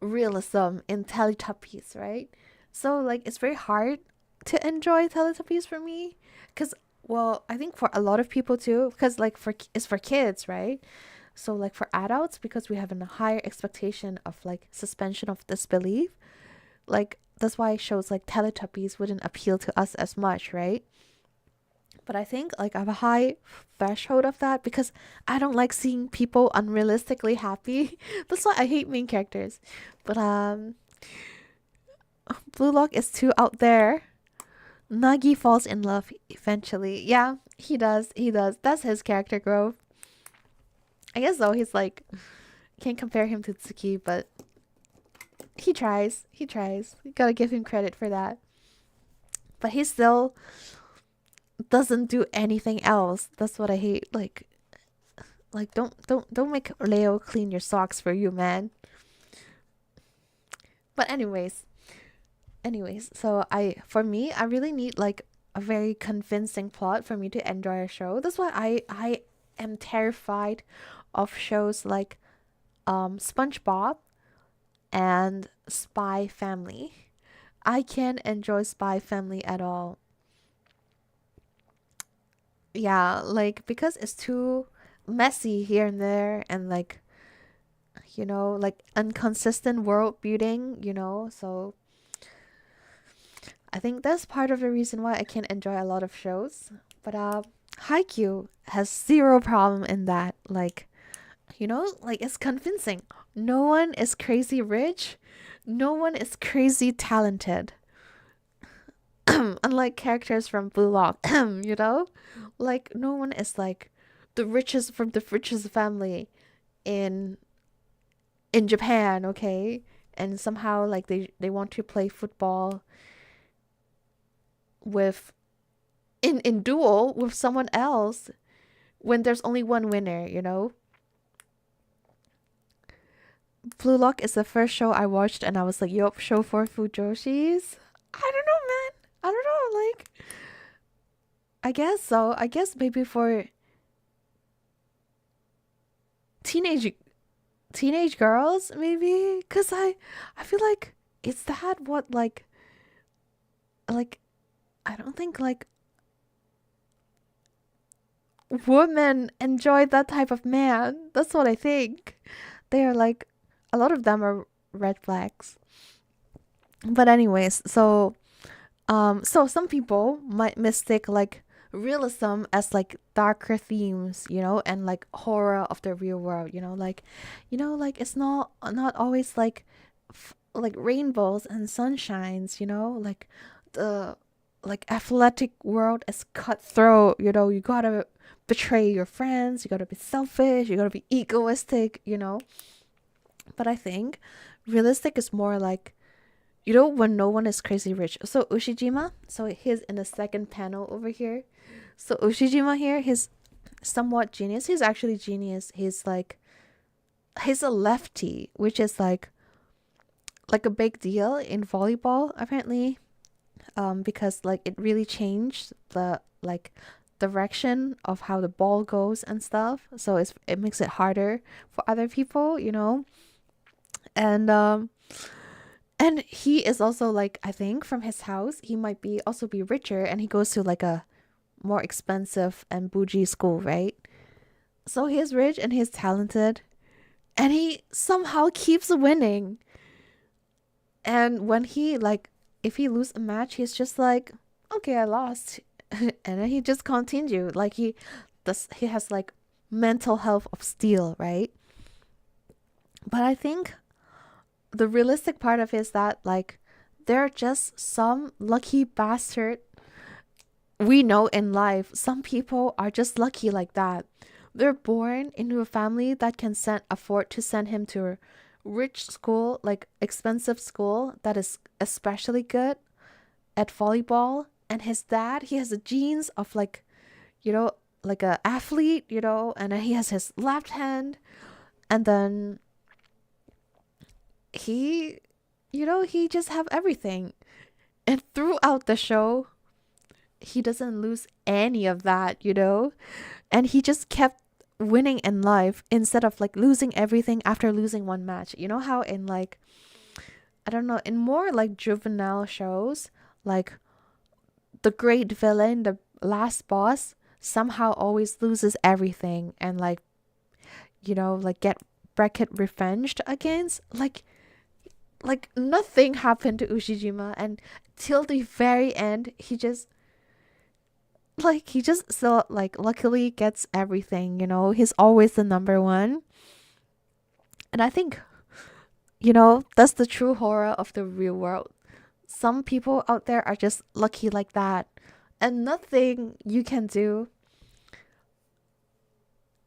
realism in Teletubbies, right? So like it's very hard to enjoy Teletubbies for me because well, I think for a lot of people too because like for it's for kids, right? So like for adults, because we have a higher expectation of like suspension of disbelief, like that's why shows like Teletubbies wouldn't appeal to us as much, right? But I think like I have a high threshold of that because I don't like seeing people unrealistically happy. That's why I hate main characters. But Blue Lock is too out there. Nagi falls in love eventually. Yeah, he does. He does. That's his character growth. I guess though he's like, can't compare him to Tsuki, but he tries. He tries. You gotta give him credit for that. But he still doesn't do anything else. That's what I hate. Like don't make Leo clean your socks for you, man. But anyways, so for me, I really need like a very convincing plot for me to enjoy a show. That's why I am terrified of shows like SpongeBob and Spy Family. I can't enjoy Spy Family at all. Yeah, like because it's too messy here and there and like like inconsistent world building, so I think that's part of the reason why I can't enjoy a lot of shows. But Haikyuu has zero problem in that. Like, like it's convincing. No one is crazy rich. No one is crazy talented. Unlike characters from Blue Lock, like no one is like the richest from the richest family in Japan, okay? And somehow like they want to play football with in duel with someone else when there's only one winner. Blue Lock is the first show I watched and I was like, yup, show for Fujoshis. I don't know, man. I don't know, like I guess so. I guess maybe for teenage girls, maybe, cuz I feel like it's that what like I don't think like women enjoy that type of man. That's what I think. They are like a lot of them are red flags. But anyways, so some people might mistake like realism as like darker themes, and like horror of the real world, like it's not always like rainbows and sunshines, like the like athletic world is cutthroat, you gotta betray your friends, you gotta be selfish, you gotta be egoistic, but I think realistic is more like when no one is crazy rich. So Ushijima, so he's in the second panel over here. So Ushijima here, he's somewhat genius. He's actually genius. He's a lefty, which is like a big deal in volleyball apparently. Because like it really changed the like direction of how the ball goes and stuff. So it makes it harder for other people, and and he is also like, I think from his house, he might be also be richer and he goes to like a more expensive and bougie school, right? So he is rich and he's talented and he somehow keeps winning. And when he like, if he lose a match, he's just like, okay, I lost. And then he just continued. Like he has like mental health of steel, right? But I think the realistic part of it is that like there are just some lucky bastard we know in life. Some people are just lucky like that. They're born into a family that can afford to send him to a rich school, like expensive school that is especially good at volleyball. And his dad, he has the genes of like like a athlete, and then he has his left hand, and then he he just have everything. And throughout the show he doesn't lose any of that, and he just kept winning in life instead of like losing everything after losing one match. You know how in like, I don't know, in more like juvenile shows, like the great villain, the last boss, somehow always loses everything and like like get bracket revenged against. Like nothing happened to Ushijima, and till the very end he just still like luckily gets everything. He's always the number one. And I think that's the true horror of the real world. Some people out there are just lucky like that, and nothing you can do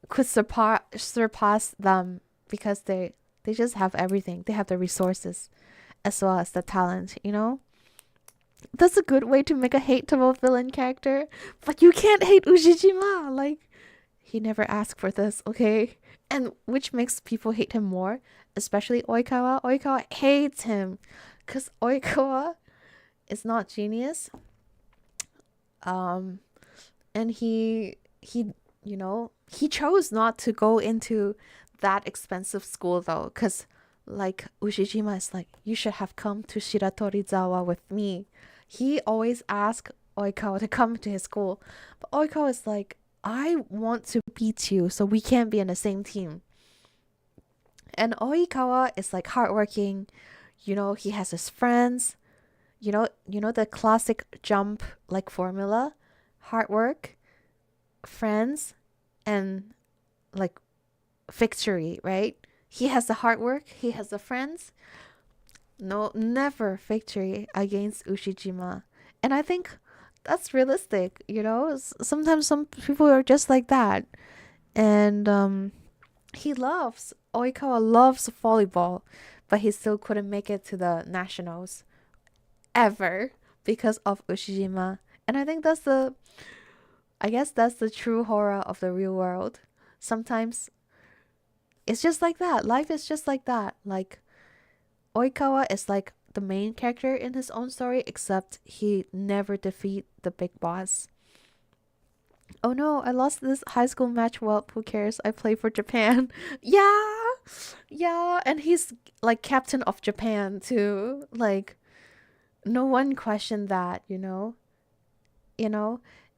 could surpass them, because they just have everything. They have the resources as well as the talent. That's a good way to make a hateable villain character, but you can't hate Ushijima. Like, he never asked for this, okay? And which makes people hate him more, especially Oikawa. Oikawa hates him because Oikawa is not genius. And he chose not to go into that expensive school though, because like Ushijima is like, you should have come to Shiratorizawa with me. He always asked Oikawa to come to his school, but Oikawa is like, I want to beat you, so we can't be in the same team. And Oikawa is like hardworking, he has his friends, the classic jump like formula: hard work, friends, and like victory, right? He has the hard work, he has the friends. No, never victory against Ushijima. And I think that's realistic, Sometimes some people are just like that. And Oikawa loves volleyball, but he still couldn't make it to the nationals ever because of Ushijima. And I guess that's the true horror of the real world. Sometimes it's just like that. Life is just like that. Like, Oikawa is like the main character in his own story, except he never defeat the big boss. Oh no, I lost this high school match. Well, who cares? I play for Japan. Yeah. Yeah, and he's like captain of Japan too. Like, no one questioned that, You know,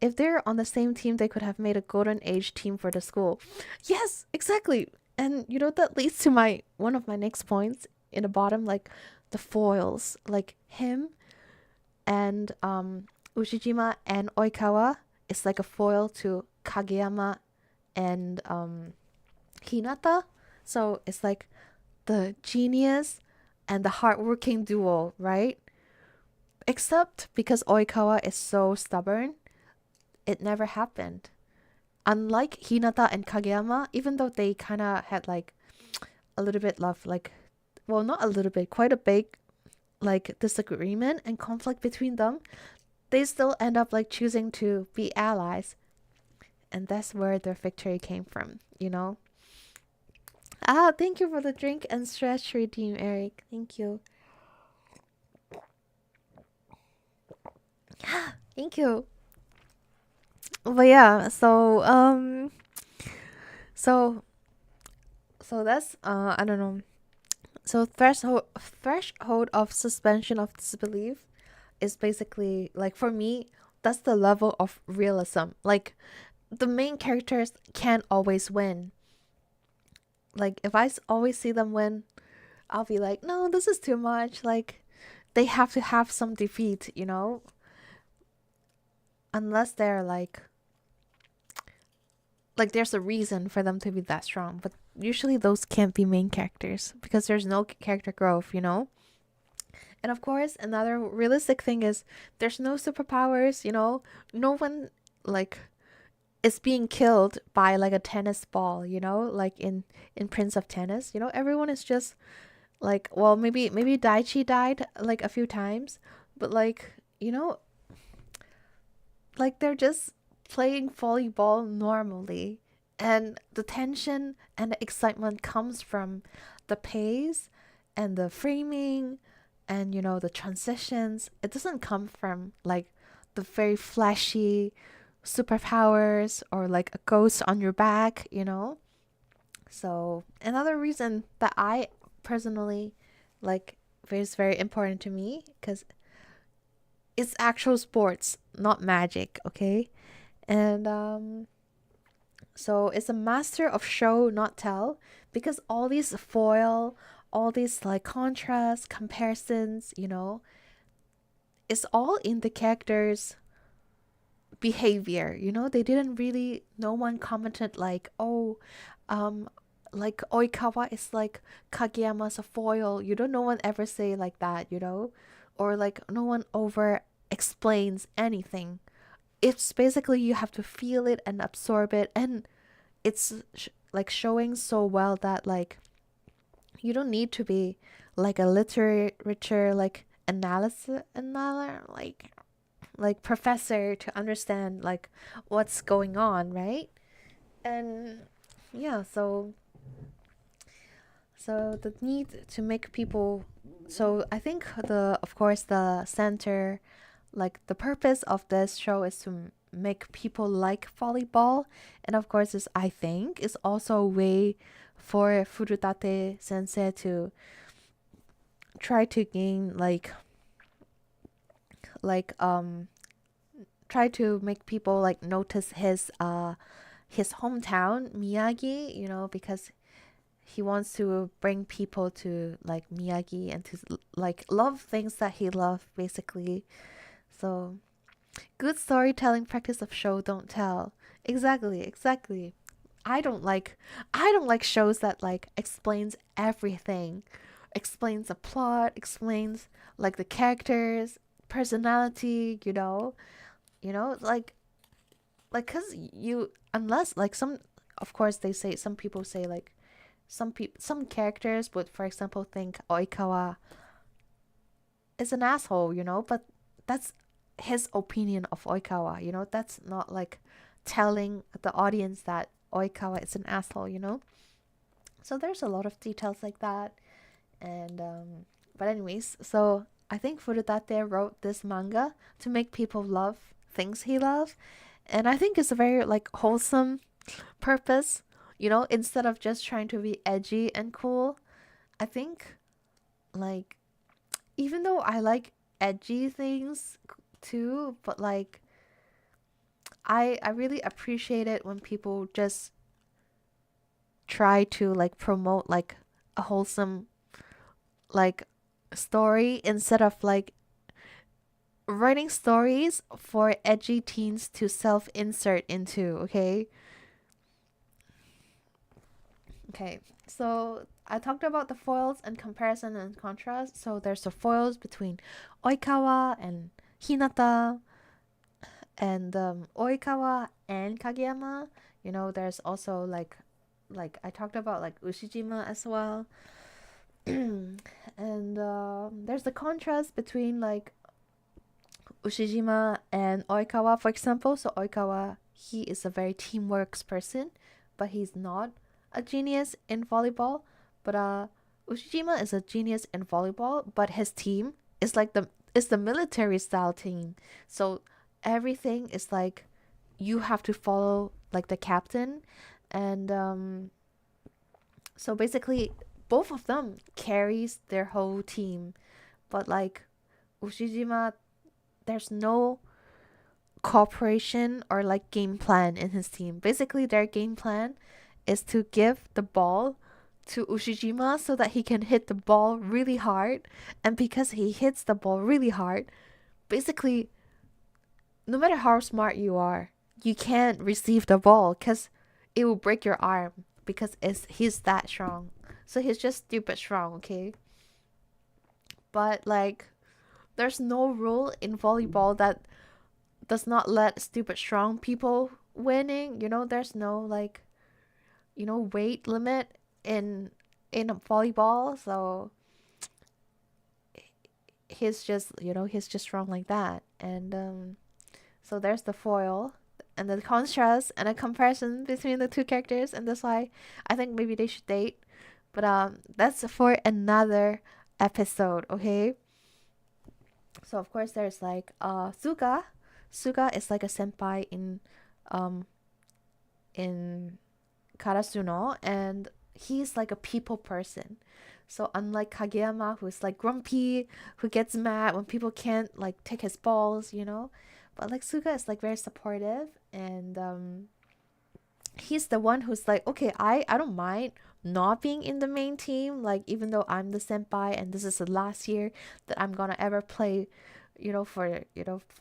if they're on the same team, they could have made a golden age team for the school. Yes, exactly. And that leads to one of my next points in the bottom, like the foils, like him and Ushijima and Oikawa is like a foil to Kageyama and Hinata. So it's like the genius and the hardworking duo, right? Except because Oikawa is so stubborn, it never happened. Unlike Hinata and Kageyama, even though they kind of had like a little bit love, like, well, not a little bit, quite a big like disagreement and conflict between them, they still end up like choosing to be allies. And that's where their victory came from. Thank you for the drink and stretch redeem, Eric. Thank you. Thank you. But yeah, so that's I don't know. So threshold of suspension of disbelief is basically like, for me, that's the level of realism. Like, the main characters can't always win. Like, if I always see them win, I'll be like, no, this is too much. Like, they have to have some defeat. Unless they're like there's a reason for them to be that strong. But usually those can't be main characters because there's no character growth. And of course, another realistic thing is there's no superpowers. No one like is being killed by like a tennis ball. Like in Prince of Tennis. Everyone is just like, well, maybe Daichi died like a few times, but like they're just playing volleyball normally, and the tension and the excitement comes from the pace and the framing and the transitions. It doesn't come from like the very flashy superpowers or like a ghost on your back. So another reason that I personally like is very important to me, because it's actual sports, not magic, okay? And So it's a master of show not tell, because all these foil, all these like contrast comparisons, it's all in the characters behavior. They didn't really, no one commented like, oh, um like Oikawa is like Kageyama's a foil. No one ever say like that, or like no one over explains anything. It's basically you have to feel it and absorb it, and it's like showing so well that like you don't need to be like a literature like analysis another like professor to understand like what's going on, right? And yeah, so the need to make people, so I think the of course the center, like the purpose of this show is to make people like volleyball, and of course is I think is also a way for Furutate sensei to try to gain like try to make people like notice his hometown Miyagi, because he wants to bring people to like Miyagi and to like love things that he loved basically. So good storytelling practice of show don't tell. Exactly. I don't like shows that like explains everything. Explains the plot, explains like the characters, personality, like cuz you unless like some of course they say some people say like some characters would for example think Oikawa is an asshole, but that's his opinion of Oikawa, that's not like telling the audience that Oikawa is an asshole, So there's a lot of details like that. And but anyways, so I think Furutate wrote this manga to make people love things he loves. And I think it's a very like wholesome purpose, instead of just trying to be edgy and cool. I think like even though I like edgy things too, but like I really appreciate it when people just try to like promote like a wholesome like story instead of like writing stories for edgy teens to self insert into, okay? Okay. So I talked about the foils and comparison and contrast. So there's the foils between Oikawa and Hinata, and Oikawa and Kageyama. There's also like I talked about like Ushijima as well. And there's the contrast between like Ushijima and Oikawa, for example. So Oikawa, he is a very teamwork person, but he's not a genius in volleyball. But Ushijima is a genius in volleyball, but his team is the military style team. So everything is like you have to follow like the captain, and so basically both of them carries their whole team. But like Ushijima, there's no cooperation or like game plan in his team. Basically, their game plan is to give the ball to Ushijima so that he can hit the ball really hard. And because he hits the ball really hard, basically, no matter how smart you are, you can't receive the ball because it will break your arm because he's that strong. So he's just stupid strong, okay? But like, there's no rule in volleyball that does not let stupid strong people winning. There's no like weight limit in volleyball, so he's just strong like that. And so there's the foil and the contrast and a comparison between the two characters, and that's why I think maybe they should date. But that's for another episode, okay? So of course there's like Suga is like a senpai um in Karasuno, and he's like a people person. So unlike Kageyama, who's like grumpy, who gets mad when people can't like take his balls, but like Suga is like very supportive, and he's the one who's like, okay, I don't mind not being in the main team, like even though I'm the senpai and this is the last year that I'm gonna ever play, for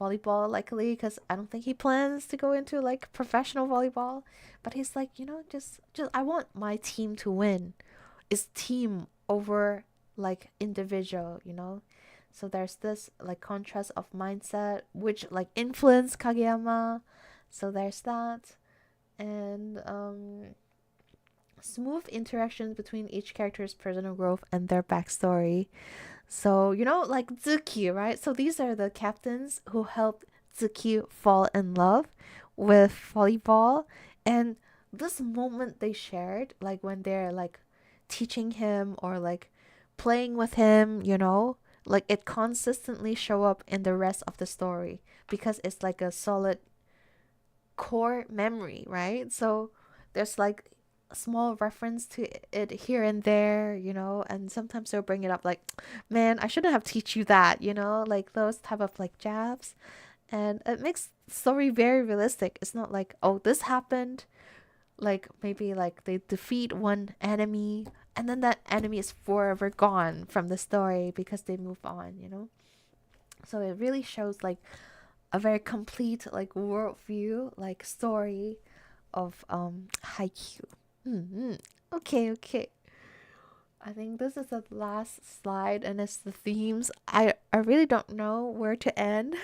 volleyball, likely, because I don't think he plans to go into like professional volleyball. But he's like, just I want my team to win. It's team over like individual. So there's this like contrast of mindset which like influence Kageyama. So there's that. And smooth interactions between each character's personal growth and their backstory. So, like 𝐒𝐿, right? So these are the captains who helped 𝐒𝐿 fall in love with volleyball. And this moment they shared, like when they're like teaching him or like playing with him, like it consistently show up in the rest of the story because it's like a solid core memory, right? So there's like a small reference to it here and there, and sometimes they'll bring it up like, man, I shouldn't have teach you that, like those type of like jabs. And it makes the story very realistic. It's not like, oh, this happened, like maybe like they defeat one enemy and then that enemy is forever gone from the story because they move on. So it really shows like a very complete like worldview, like story of Haikyuu. Mm-hmm. Okay. I think this is the last slide and it's the themes. I really don't know where to end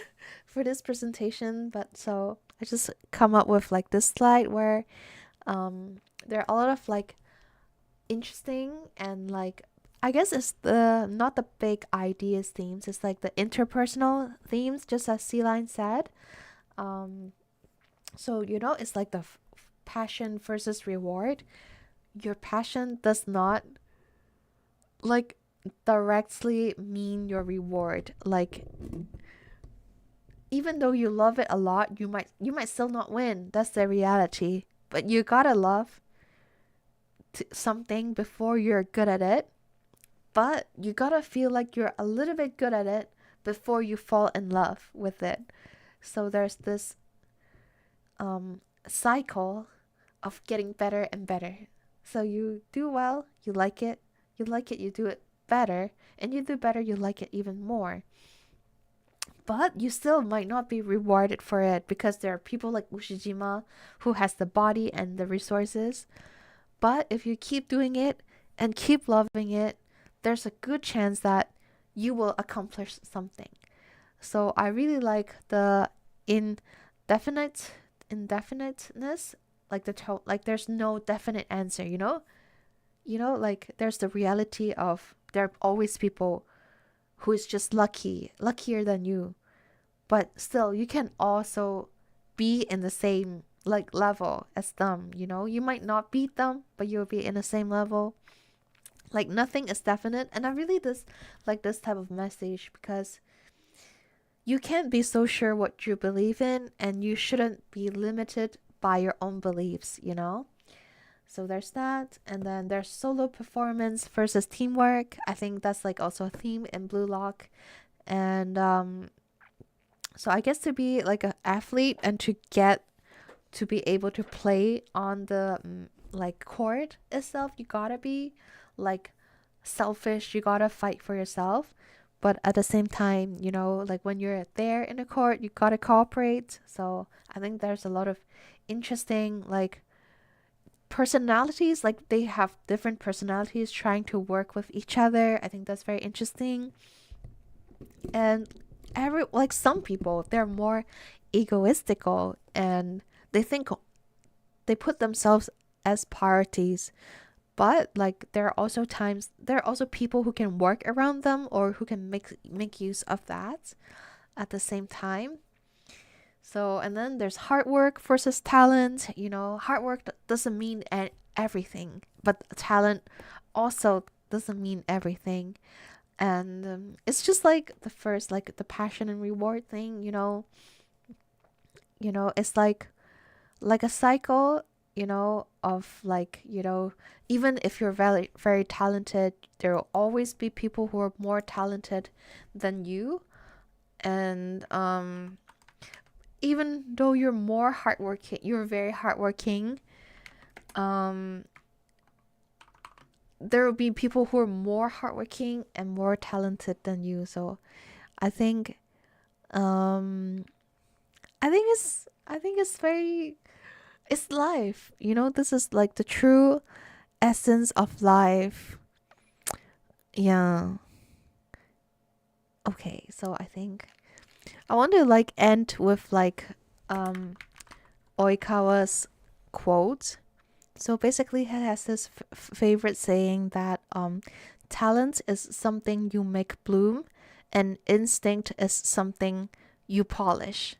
for this presentation, but so I just come up with like this slide where there are a lot of like interesting and like I guess it's the not the big ideas themes, it's like the interpersonal themes, just as C-Line said. Um so it's like the passion versus reward. Your passion does not like directly mean your reward. Like even though you love it a lot, you might still not win. That's the reality. But you gotta love something before you're good at it. But you gotta feel like you're a little bit good at it before you fall in love with it. So there's this cycle of getting better and better. So you do well, you like it, you do it better, and you do better, you like it even more. But you still might not be rewarded for it because there are people like Ushijima who has the body and the resources. But if you keep doing it and keep loving it, there's a good chance that you will accomplish something. So I really like the indefiniteness, like like there's no definite answer, like there's the reality of there are always people who is just luckier than you, but still you can also be in the same like level as them. You might not beat them, but you'll be in the same level. Like nothing is definite, and I really like this type of message because you can't be so sure what you believe in, and you shouldn't be limited by your own beliefs. So there's that, and then there's solo performance versus teamwork. I think that's like also a theme in Blue Lock. And so I guess to be like an athlete and to be able to play on the like court itself, you gotta be like selfish, you gotta fight for yourself. But at the same time, like when you're there in the court, you gotta cooperate. So I think there's a lot of interesting like personalities, like they have different personalities trying to work with each other. I think that's very interesting. And like some people, they're more egoistical and they think they put themselves as priorities. But like there are also people who can work around them or who can make use of that at the same time. So, and then there's hard work versus talent. Hard work doesn't mean everything, but talent also doesn't mean everything. And it's just like the first, like the passion and reward thing. It's like a cycle. Of like even if you're very very talented, there will always be people who are more talented than you. And even though you're very hardworking, um there will be people who are more hardworking and more talented than you. So I think um I think it's very, it's life, you know. This is like the true essence of life. Yeah. Okay, so I think I want to like end with like Oikawa's quote. So basically, he has this favorite saying that talent is something you make bloom, and instinct is something you polish.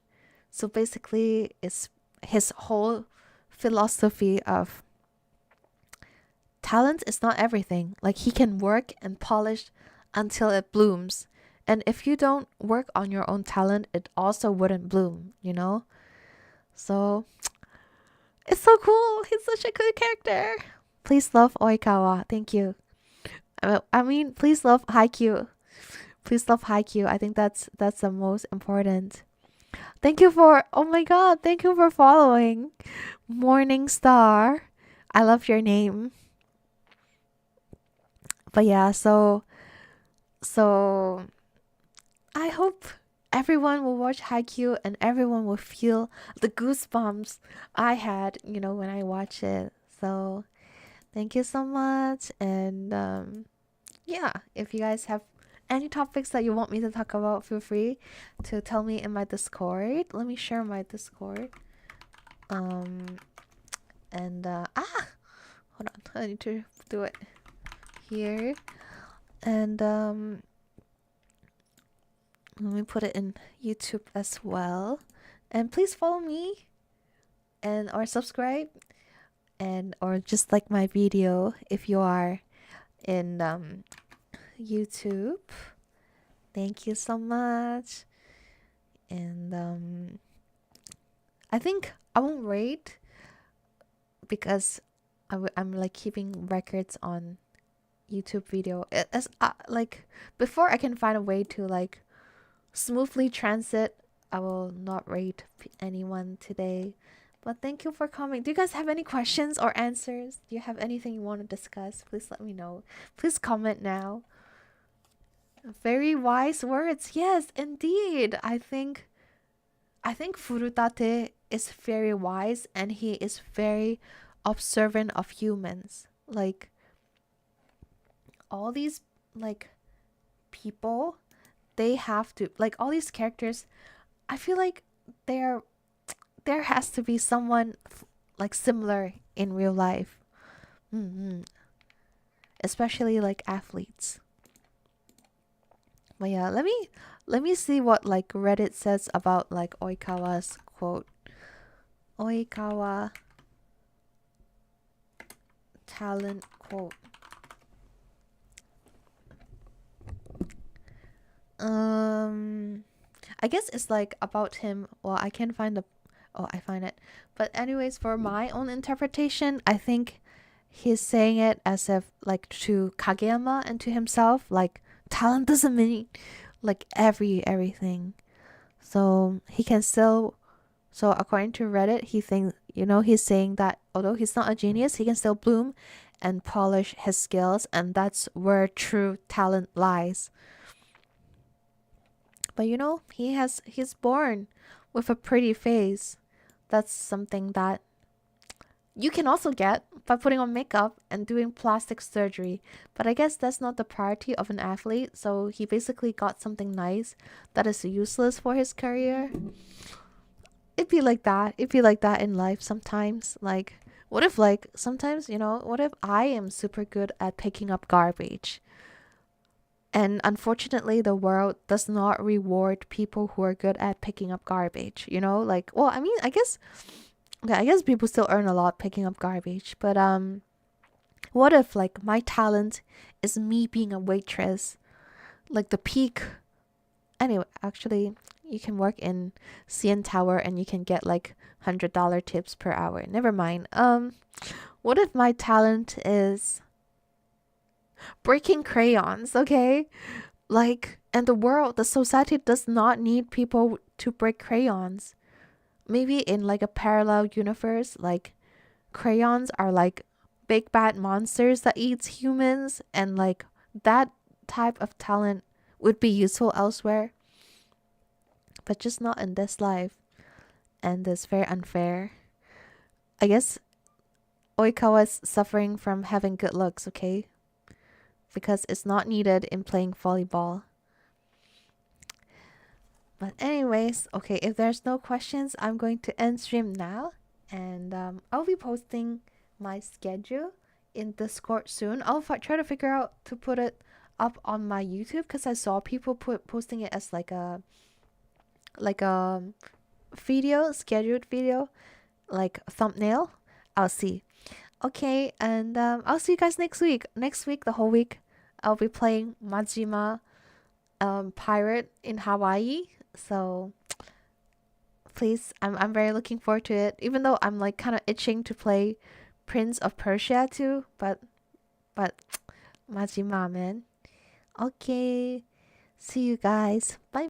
So basically, it's his whole philosophy of talent is not everything. Like, he can work and polish until it blooms. And if you don't work on your own talent, it also wouldn't bloom, you know? So it's so cool. He's such a good character. Please love Oikawa. Thank you. I mean, please love Haikyuu. Please love Haikyuu. I think that's the most important. Thank you for, oh my god, thank you for following Morning Star. I love your name. But yeah, so I hope everyone will watch Haikyuu and everyone will feel the goosebumps I had, you know, when I watch it. So thank you so much. And yeah, if you guys have any topics that you want me to talk about, feel free to tell me in my Discord. Let me share my Discord. And hold on, I need to do it here. And let me put it in YouTube as well. And please follow me and or subscribe and or just like my video if you are in YouTube. Thank you so much. And I think I won't rate because I'm like keeping records on YouTube video. As like before I can find a way to like smoothly transit, I will not rate anyone today. But thank you for coming. Do you guys have any questions or answers? Do you have anything you want to discuss? Please let me know. Please comment now. Very wise words. Yes, indeed. I think Furutate is very wise and he is very observant of humans. Like all these like people, they have to like all these characters. I feel like there has to be someone like similar in real life. Especially like athletes. But yeah, let me see what like Reddit says about like Oikawa's quote. Oikawa talent quote. I guess it's like about him. Well, I can't find the. Oh, I find it. But anyways, for my own interpretation, I think he's saying it as if like to Kageyama and to himself, like talent doesn't mean like everything. So he can still. So according to Reddit, he thinks, you know, he's saying that although he's not a genius, he can still bloom and polish his skills, and that's where true talent lies. But you know, he's born with a pretty face. That's something that you can also get by putting on makeup and doing plastic surgery. But I guess that's not the priority of an athlete. So he basically got something nice that is useless for his career. It'd be like that. It'd be like that in life sometimes. Like, what if like sometimes, you know, what if I am super good at picking up garbage? And unfortunately, the world does not reward people who are good at picking up garbage, you know? Like, well, I mean, I guess people still earn a lot picking up garbage, but what if like my talent is me being a waitress? Like the peak. Anyway, actually, you can work in CN Tower and you can get like $100 tips per hour. Never mind. What if my talent is breaking crayons, okay? Like, and the society does not need people to break crayons. Maybe in like a parallel universe, like crayons are like big bad monsters that eats humans, and like that type of talent would be useful elsewhere, but just not in this life. And it's very unfair. I guess Oikawa is suffering from having good looks, okay? Because it's not needed in playing volleyball. But anyways, okay, if there's no questions, I'm going to end stream now. And I'll be posting my schedule in Discord soon. I'll try to figure out to put it up on my YouTube, because I saw people posting it as like a video, scheduled video, like a thumbnail. I'll see. Okay, and I'll see you guys next week. Next week, the whole week, I'll be playing Majima Pirate in Hawaii. So please, I'm very looking forward to it. Even though I'm like kind of itching to play Prince of Persia too, but Majima, man. Okay, see you guys. Bye.